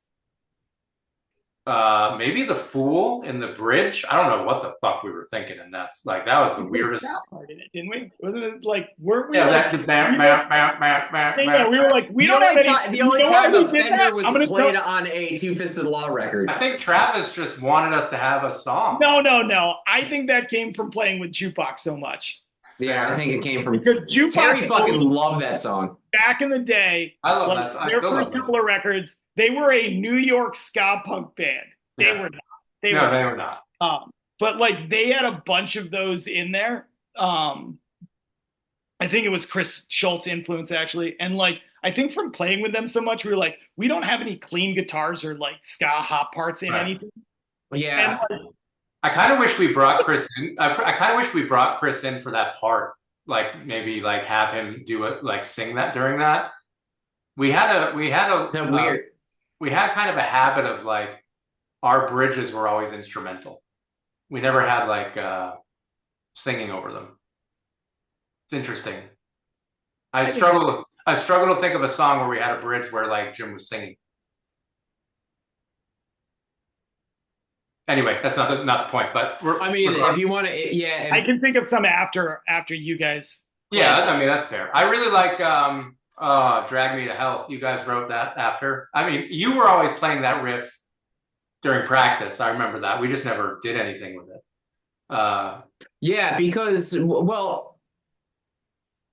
maybe the fool in the bridge. I don't know what the fuck we were thinking, and that's like that was the weirdest. part in it, didn't we? Wasn't it like weren't we Yeah, like that bam, bam, bam, bam, bam, yeah, bam. we were like we The don't have only any time, the you only know why time we a did Fender that? was I'm gonna played tell on a Two Fisted Law record. I think Travis just wanted us to have a song. no. I think that came from playing with Jukebox so much. Yeah, I think it came from Because Terry. Jukebox Fucking always, loved that song. back in the day, I love like that. I their still love first that couple song. of records, they were a New York ska punk band. They Yeah. were not. They No, were they were not. but like they had a bunch of those in there. I think it was Chris Schultz influence actually. And like I think from playing with them so much, we were like, we don't have any clean guitars or like ska hot parts in Right. anything. And Yeah, like, I kind of wish we brought Chris in. I kind of wish we brought Chris in for that part. Like maybe like have him do it, like sing that during that. that weird. We had kind of a habit of like our bridges were always instrumental. We never had like singing over them. It's interesting. I struggle to think of a song where we had a bridge where like Jim was singing. Anyway, that's not the point. But I mean, if you want to, yeah. I can think of some after you guys. Yeah, I mean that's fair. I really like Drag Me to Hell. You guys wrote that after. I mean, you were always playing that riff during practice. I remember that. We just never did anything with it. Yeah, because well,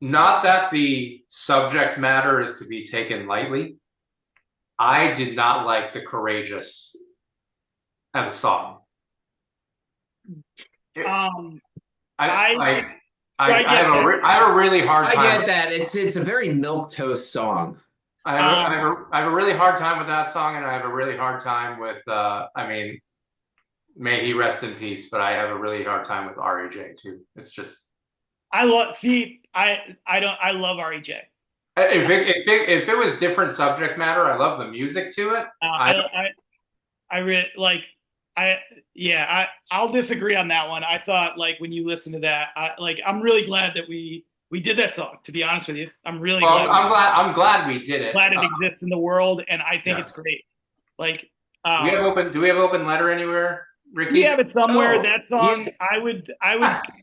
not that the subject matter is to be taken lightly. I did not like The Courageous as a song. It, Um, I I like so I get that. I have a really hard I time. get that. It's a very milk toast song. Um, I have a really hard time with that song, and I have a really hard time with. I mean, may he rest in peace, but I have a really hard time with RAJ too. It's just I love see I don't I love REJ. if it was different subject matter, I love the music to it. I I really like I yeah I'll disagree on that one. I thought like when you listen to that, I'm really glad that we did that song. To be honest with you, I'm really well, glad I'm glad we did it. it exists in the world, and I think Yeah. it's great. Like Do we have open letter anywhere, we Ricky? have it somewhere. Oh, That yeah. song I would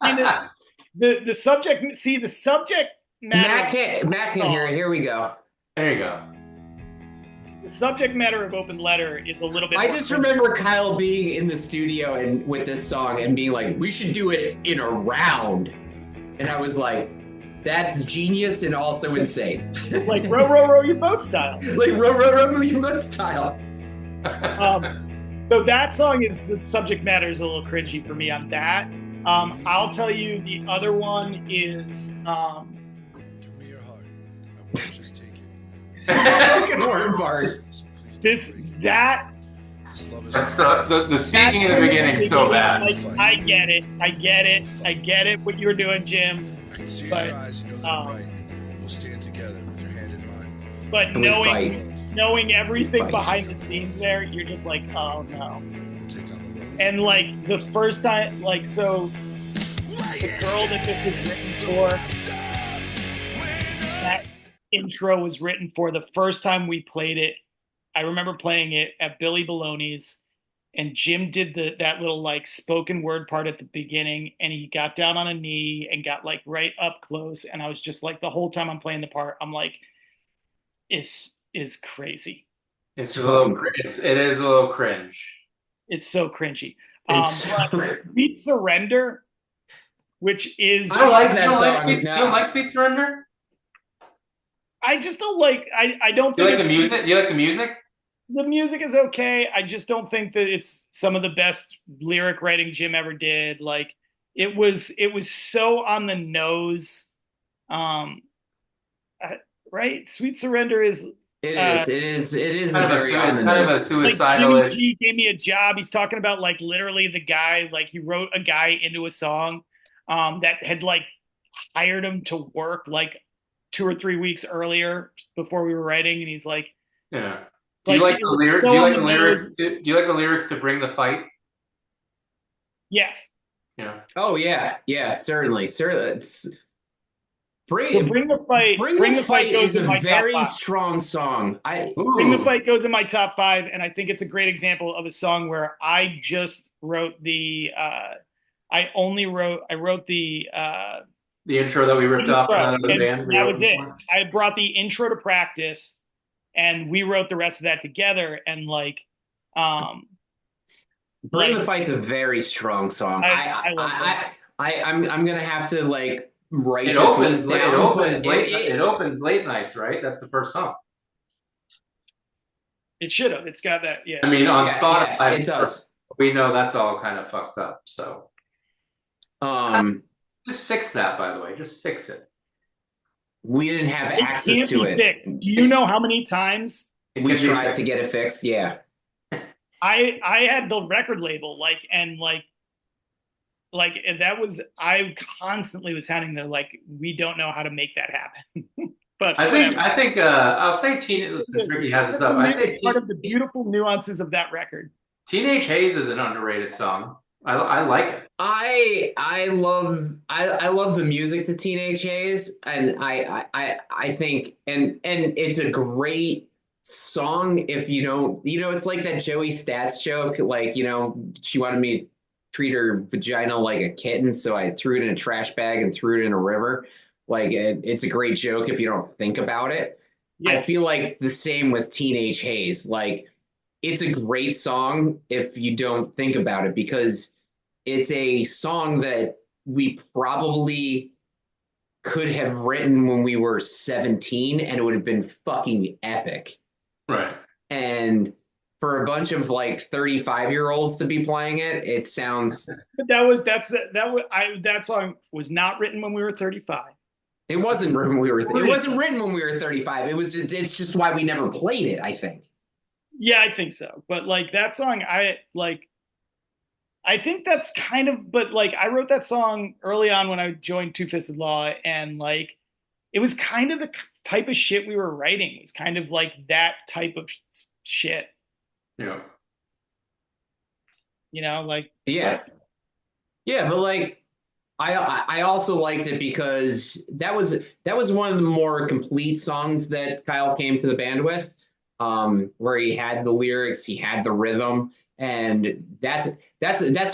kind of the subject see the subject matter of Matt the can hear it. song. Here we go. There you go. The subject matter of Open Letter is a little bit I more just cringy. remember Kyle being in the studio and with this song and being like, "We should do it in a round," and I was like, "That's genius and also insane." Like row your boat style. Like row your boat style. So that song is the subject matter is a little cringy for me on that. I'll tell you the other one is Give me your heart. I won't just take it. Fucking horn bars. this that This love is That's the speaking in the beginning is so bad. like I get it what you were doing, Jim. I can see in but, your eyes, you know that I'm right. And we'll stand together with your hand in mine. But And we fight. knowing everything Fight. behind the scenes there, you're just like, oh no. We'll take on the road. And like the first time, like so the girl that this was written for, that intro was written for. The first time we played it, I remember playing it at Billy Baloney's, and Jim did that little like spoken word part at the beginning, and he got down on a knee and got like right up close, and I was just like the whole time I'm playing the part, I'm like, is crazy. It is a little cringe. It's so cringy. It's But Sweet Surrender, which is I don't like that song. You don't like Sweet Surrender? I just don't like I don't Do you think like the music? Do you like the music? the music is okay. I just don't think that it's some of the best lyric writing Jim ever did. Like it was so on the nose. Um right? Sweet Surrender is It is Kind a of very a, on it's the kind of a nose. like suicidal. Jimmy G gave me a job. He's talking about like literally the guy, like he wrote a guy into a song that had like hired him to work like 2 or 3 weeks earlier before we were writing, and he's like, Yeah. Do like you like the lyrics? so Do you on like the the lyrics? nose. Do you like the lyrics to Bring the Fight? Yes. Yeah. Oh yeah, certainly. It's So Bring Bring the Fight. Bring the Fight goes is in a my very top 5. strong song. Bring the Ooh. Fight goes in my top 5, and I think it's a great example of a song where I just wrote the I wrote the The intro that we ripped off intro, another and band. that was it. I brought the intro to practice, and we wrote the rest of that together, and like Bring like, the Fight's a very strong song. I love that. I'm gonna have to like write It this opens. list down. It opens late nights, right? That's the first song. It should have. It's got that. Yeah. I mean, on Yeah, Spotify, yeah, it does. we know that's all kind of fucked up. So just fix that, by the way. Just fix it. We didn't have It access can't to be it. fixed. Do you know how many times It We can be tried fixed. to get it fixed. Yeah. I had the record label and that was I constantly was sounding there like we don't know how to make that happen. But I think I'll say since Ricky has this up. I say it's part of the beautiful nuances of that record. Teenage Haze is an underrated song. I like it. I love the music to Teenage Haze, and I think and it's a great song if you don't it's like that Joey Stats joke, like she wanted me to treat her vagina like a kitten, so I threw it in a trash bag and threw it in a river. Like it's a great joke if you don't think about it. Yeah. I feel like the same with Teenage Haze. Like it's a great song if you don't think about it, because it's a song that we probably could have written when we were 17 and it would have been fucking epic. Right. And for a bunch of like 35-year-olds to be playing it, it sounds. But that song was not written when we were 35. It wasn't written when we were. It wasn't written when we were 35. It was. It's just why we never played it, I think. Yeah, I think so. But like that song, I think that's kind of, but like I wrote that song early on when I joined Two Fisted Law, and like it was kind of the type of shit we were writing. It was kind of like that type of shit, Yeah. like Yeah, yeah, but like I also liked it because that was one of the more complete songs that Kyle came to the band with, where he had the lyrics, he had the rhythm, and that's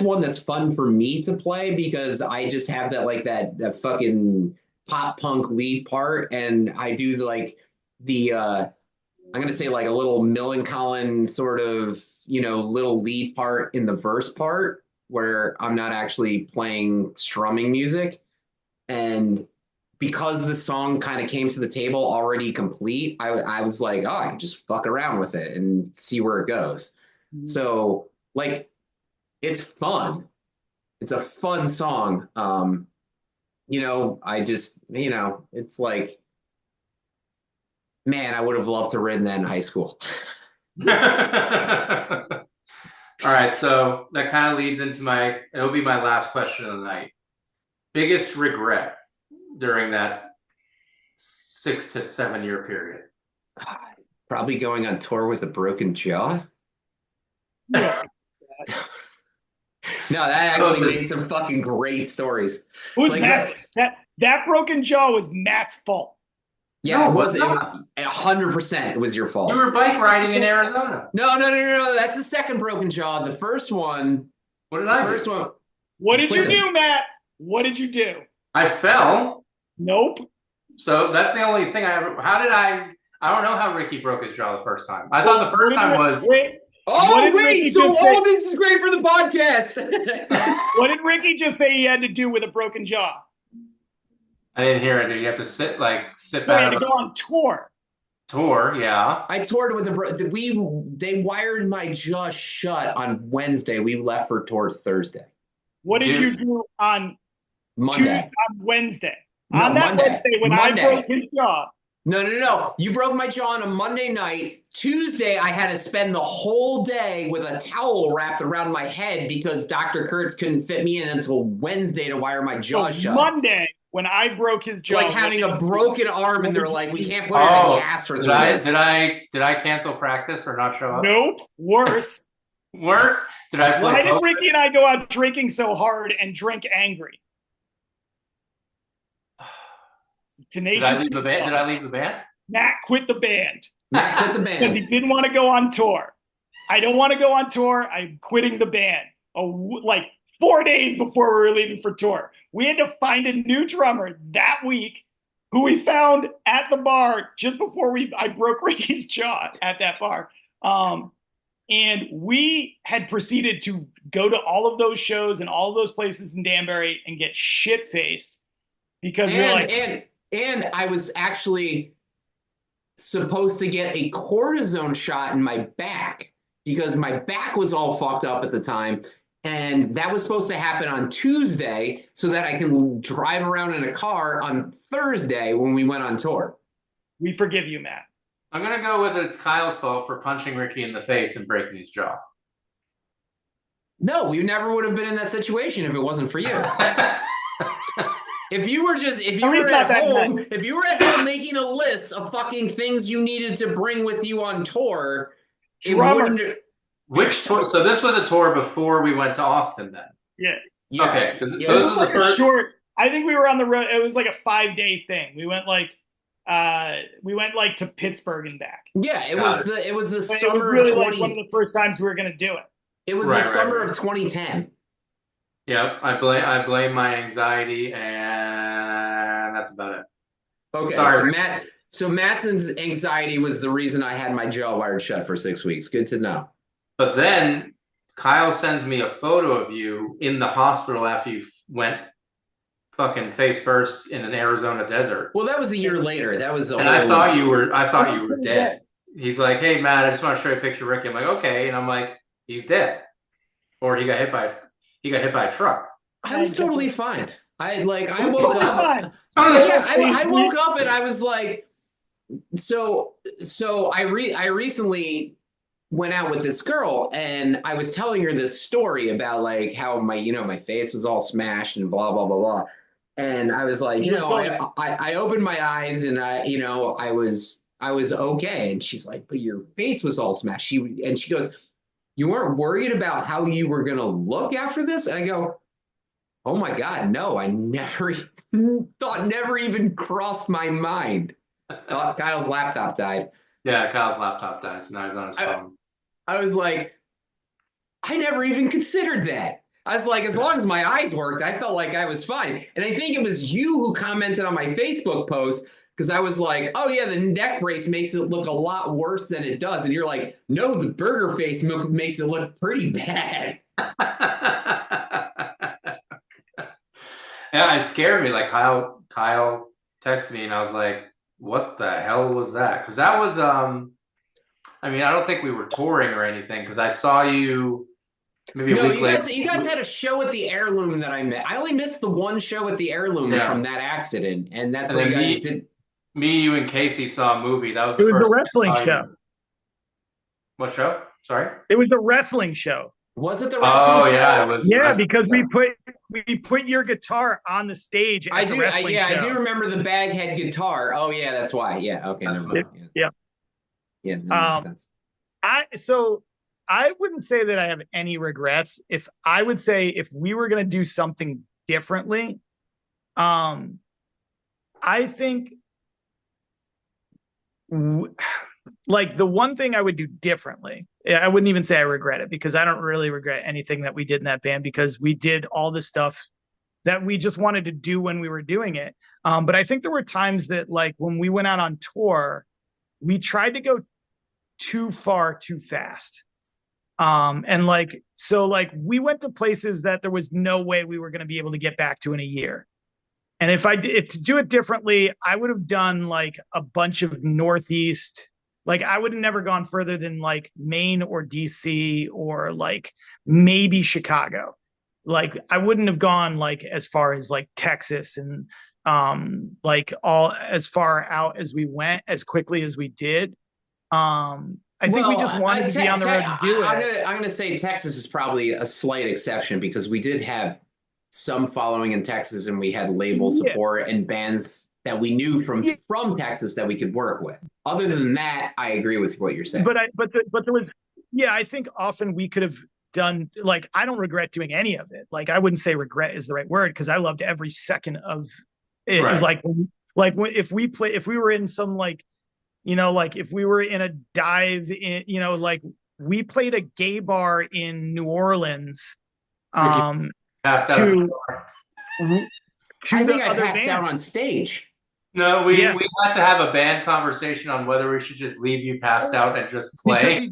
one that's fun for me to play because I just have that like that fucking pop punk lead part, and I do like the I'm gonna say like a little Millencolin sort of little lead part in the verse part where I'm not actually playing strumming music. And because the song kind of came to the table already complete, I was like, oh, I can just fuck around with it and see where it goes. So like it's fun. It's a fun song. I just, it's like, man, I would have loved to have written that in high school. All right, so that kind of leads into it'll be my last question of the night. Biggest regret during that 6 to 7 year period? Probably going on tour with a broken jaw. Yeah. No, that actually made some fucking great stories. Who's like Matt's that broken jaw was Matt's fault. Yeah, no, it was 100%. It was your fault. You were bike riding in Arizona. No. That's the second broken jaw. The first one. What did I do? First one. What did you do, Matt? What did you do? I fell. Nope. So that's the only thing I ever. I don't know how Ricky broke his jaw the first time. I thought the first time was. Wait, so all this is great for the podcast. What did Ricky just say he had to do with a broken jaw? I didn't hear it. Did you have to sit back? So he had to go on tour. Tour, yeah. I toured with they wired my jaw shut on Wednesday. We left for tour Thursday. What did you do on Monday? On Wednesday. No, on that Monday. Wednesday when Monday. I broke his jaw. No. You broke my jaw on a Monday night. Tuesday, I had to spend the whole day with a towel wrapped around my head because Dr. Kurtz couldn't fit me in until Wednesday to wire my jaw shut. Monday, when I broke his jaw. It's like having a broken arm and they're like, we can't put it in a cast for 3 days. Did I cancel practice or not show up? Nope. Worse. Worse? Did I play Why did Ricky and I go out drinking so hard and drink angry? Tenacious. Did I leave the band? Matt quit the band. Matt quit the band. Because he didn't want to go on tour. I don't want to go on tour. I'm quitting the band. Like 4 days before we were leaving for tour. We had to find a new drummer that week who we found at the bar just before I broke Ricky's jaw at that bar. And we had proceeded to go to all of those shows and all of those places in Danbury and get shit-faced because we're like... And I was actually supposed to get a cortisone shot in my back because my back was all fucked up at the time. And that was supposed to happen on Tuesday so that I can drive around in a car on Thursday when we went on tour. We forgive you, Matt. I'm going to go with it's Kyle's fault for punching Ricky in the face and breaking his jaw. No, we never would have been in that situation if it wasn't for you. If you were at home making a list of fucking things you needed to bring with you on tour, Which tour? So this was a tour before we went to Austin then? Yeah. Yes. Okay. So this was the first short. I think we were on the road. It was like a 5-day thing. We went to Pittsburgh and back. Yeah, it was the summer really of 20. Like one of the first times we were going to do it. It was the summer of 2010. Yep, I blame my anxiety, and that's about it. Okay, sorry. So Matt's anxiety was the reason I had my jaw wired shut for 6 weeks. Good to know. But then Kyle sends me a photo of you in the hospital after you went fucking face first in an Arizona desert. Well, that was a year later. That was a And I whole. thought you were, I thought you were Everything's dead. He's like, hey, Matt, I just want to show you a picture of Ricky. I'm like, okay. And I'm like, he's dead. Or he got hit by a truck. I was totally fine. I woke Totally up. fine. Yeah, Face I woke up and I was like, so I recently went out with this girl and I was telling her this story about like how my face was all smashed and blah blah blah blah. And I was like, I opened my eyes and I was okay. And she's like, but your face was all smashed. She goes, you weren't worried about how you were gonna look after this? And I go, oh my God, no, I never never even crossed my mind. Kyle's laptop died. Yeah, Kyle's laptop died, so now he's on his phone. I was like, I never even considered that. I was like, as long as my eyes worked, I felt like I was fine. And I think it was you who commented on my Facebook post because I was like, oh yeah, the neck brace makes it look a lot worse than it does. And you're like, no, the burger face makes it look pretty bad. Yeah, it scared me. Like Kyle texted me and I was like, what the hell was that? Because that was I mean, I don't think we were touring or anything because I saw you maybe a week later. You guys had a show at the Heirloom that I met. I only missed the one show at the Heirloom from that accident, and that's what you guys did. Me, you, and Casey saw a movie. That was It the was first a wrestling show. What show? Sorry? It was a wrestling show. Was it the wrestling show? Oh, yeah, it was. Yeah, because we put your guitar on the stage at the wrestling show. I do remember the Baghead guitar. Oh, yeah, that's why. Yeah, okay. That's never mind. Yeah. Yeah, that makes sense. I wouldn't say that I have any regrets. If we were going to do something differently, I think like the one thing I would do differently, I wouldn't even say I regret it because I don't really regret anything that we did in that band because we did all the stuff that we just wanted to do when we were doing it. But I think there were times that like when we went out on tour, we tried to go too far too fast. And like, so like we went to places that there was no way we were going to be able to get back to in a year. And if to do it differently, I would have done like a bunch of Northeast, like I would have never gone further than like Maine or DC or like maybe Chicago. Like I wouldn't have gone like as far as like Texas and like all as far out as we went as quickly as we did. I think we just wanted to be on the road to do it. I'm gonna say Texas is probably a slight exception because we did have some following in Texas and we had label support and bands that we knew from Texas that we could work with. Other than that, I agree with what you're saying. But there was, I think often we could have done, like, I don't regret doing any of it. Like, I wouldn't say regret is the right word because I loved every second of it. Right. If we were in some like, like if we were in a dive in, like we played a gay bar in New Orleans. I think I passed out on stage. No, we had to have a band conversation on whether we should just leave you passed out and just play.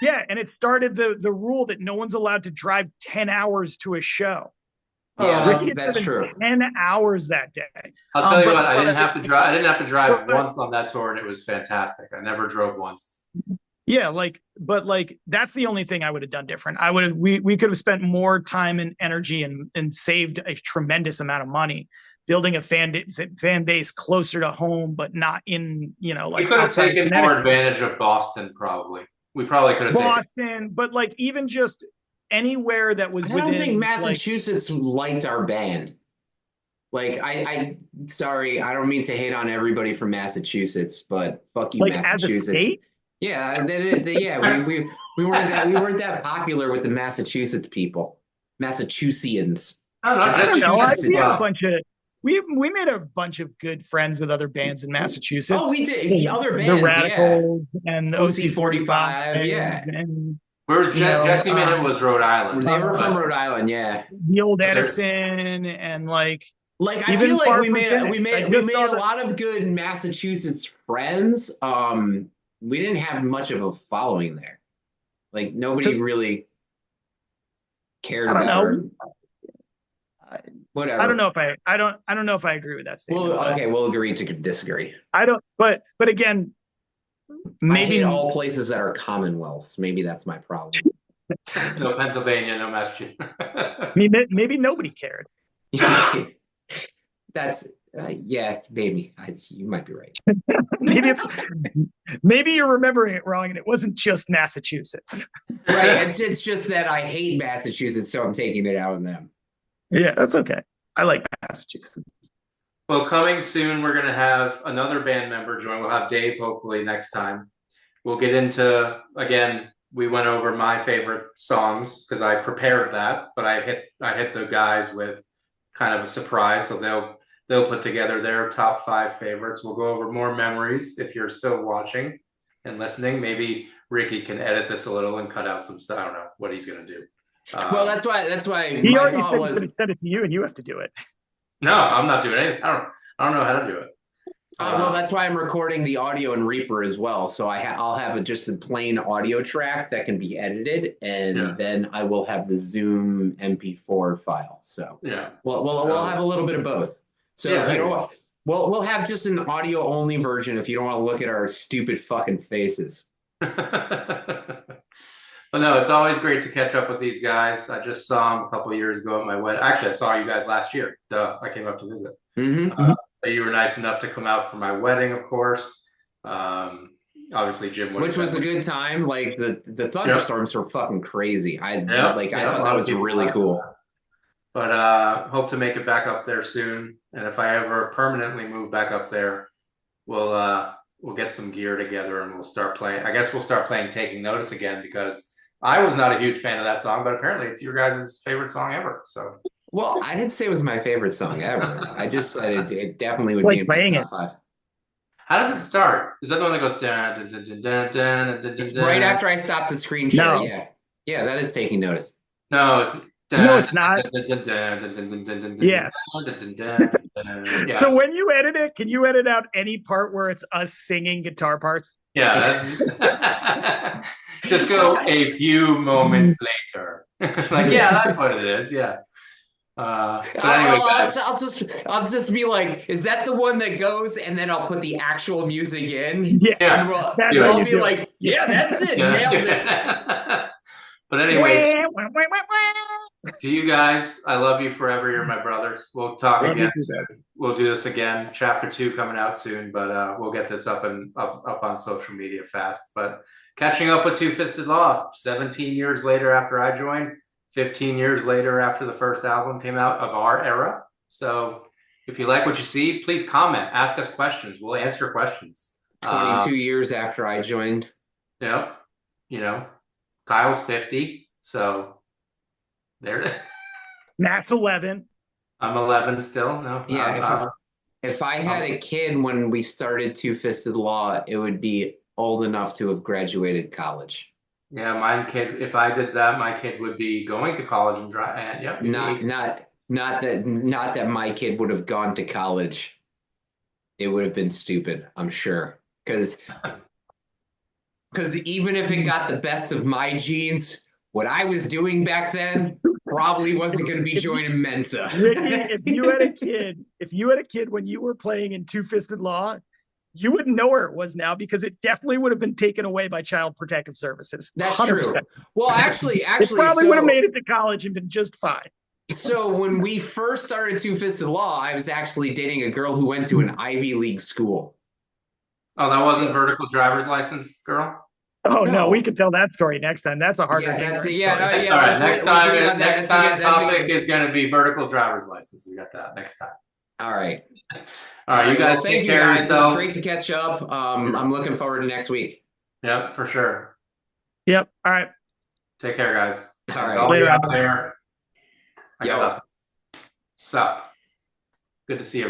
Yeah, and it started the rule that no one's allowed to drive 10 hours to a show. Yeah, that's true. 10 hours that day. I'll tell you what, I didn't have to drive. I didn't have to drive once on that tour, and it was fantastic. I never drove once. Yeah, but that's the only thing I would have done different. We could have spent more time and energy and saved a tremendous amount of money building a fan base closer to home, but not in, like we could have taken more advantage of Boston, probably. We probably could have Boston, but like even just anywhere that was within. I don't think Massachusetts liked our band. Like I sorry, I don't mean to hate on everybody from Massachusetts, but fuck you, like Massachusetts. As a state? Yeah, we weren't that popular with the Massachusetts people, Massachusettsians. I don't know. We made a bunch of good friends with other bands in Massachusetts. Oh, we did. Other bands, the Radicals and the OC45, yeah. And, where Jesse Minute was Rhode Island. They were from Rhode Island, yeah. The old Edison and like I feel like we made a lot of good Massachusetts friends. We didn't have much of a following there. Like nobody really cared about. Whatever. I don't know if I don't know if I agree with that statement. Well, okay, we'll agree to disagree. I don't, but again, I hate maybe all places that are commonwealths. Maybe that's my problem. No Pennsylvania, no Massachusetts. maybe nobody cared. That's yeah, maybe you might be right. maybe you're remembering it wrong, and it wasn't just Massachusetts. Right. It's just that I hate Massachusetts, so I'm taking it out on them. Yeah, that's okay. I like Massachusetts. Well, coming soon, we're going to have another band member join. We'll have Dave hopefully next time. We'll get into, again, we went over my favorite songs because I prepared that, but I hit the guys with kind of a surprise, so they'll put together their top 5 favorites. We'll go over more memories if you're still watching and listening. Maybe Ricky can edit this a little and cut out some stuff. I don't know what he's going to do. Well, that's why he my already thought said was he's going to send it to you, and you have to do it. No, I'm not doing anything. I don't know how to do it. well, that's why I'm recording the audio in Reaper as well. So I'll have just a plain audio track that can be edited, and then I will have the Zoom MP4 file. So yeah, we'll have a little bit of both. So yeah, we'll have just an audio only version if you don't want to look at our stupid fucking faces. But no, it's always great to catch up with these guys. I just saw them a couple of years ago at my wedding. Actually, I saw you guys last year. Duh, I came up to visit. Mm-hmm. You were nice enough to come out for my wedding, of course. Obviously, Jim, which was a good time. Like the thunderstorms were fucking crazy. I thought that was really cool. But hope to make it back up there soon. And if I ever permanently move back up there, we'll get some gear together and we'll start playing. I guess we'll start playing "Taking Notice" again because I was not a huge fan of that song, but apparently it's your guys' favorite song ever. So. Well, I didn't say it was my favorite song ever. I just said it definitely would be in my top 5. How does it start? Is that the one that goes dun, dun, dun, dun, dun, dun, dun, right after I stop the screen share? No. Yeah, that is Taking Notice. No, it's no, it's not. Yes. So when you edit it, can you edit out any part where it's us singing guitar parts? Yeah. Just go a few moments later. Like, yeah, that's what it is. Yeah. But anyway, I'll just be like, is that the one that goes? And then I'll put the actual music in. Yeah. And I'll be like, yeah, that's it. Nailed it. But anyway, to you guys, I love you forever. You're my brothers. We'll talk again soon. We'll do this again. Chapter 2 coming out soon, but we'll get this up on social media fast. But catching up with Two Fisted Law, 17 years later after I joined, 15 years later after the first album came out of our era. So if you like what you see, please comment, ask us questions. We'll answer questions. 22 years after I joined. Yeah. You know, Kyle's 50. So there. Matt's 11. I'm 11 still. No. Yeah. If I had a kid when we started Two Fisted Law, it would be old enough to have graduated college. Yeah, my kid. If I did that, my kid would be going to college and drive. Yep. Not that my kid would have gone to college. It would have been stupid, I'm sure, because even if it got the best of my genes, what I was doing back then probably wasn't going to be joining Mensa. Ricky, if you had a kid when you were playing in Two Fisted Law, you wouldn't know where it was now because it definitely would have been taken away by Child Protective Services. That's 100%. true. Well, actually, it probably would have made it to college and been just fine. So when we first started Two Fisted Law, I was actually dating a girl who went to an Ivy League school. Oh, that wasn't vertical driver's license, girl? Oh, no, we could tell that story next time. That's a harder thing. All right, next time topic is going to be vertical driver's license. We got that next time. All right. All right, you guys take care of yourselves. It was great to catch up. I'm looking forward to next week. Yep, for sure. Yep. All right. Take care, guys. All right. Later out there. Yo. Sup. Good to see you.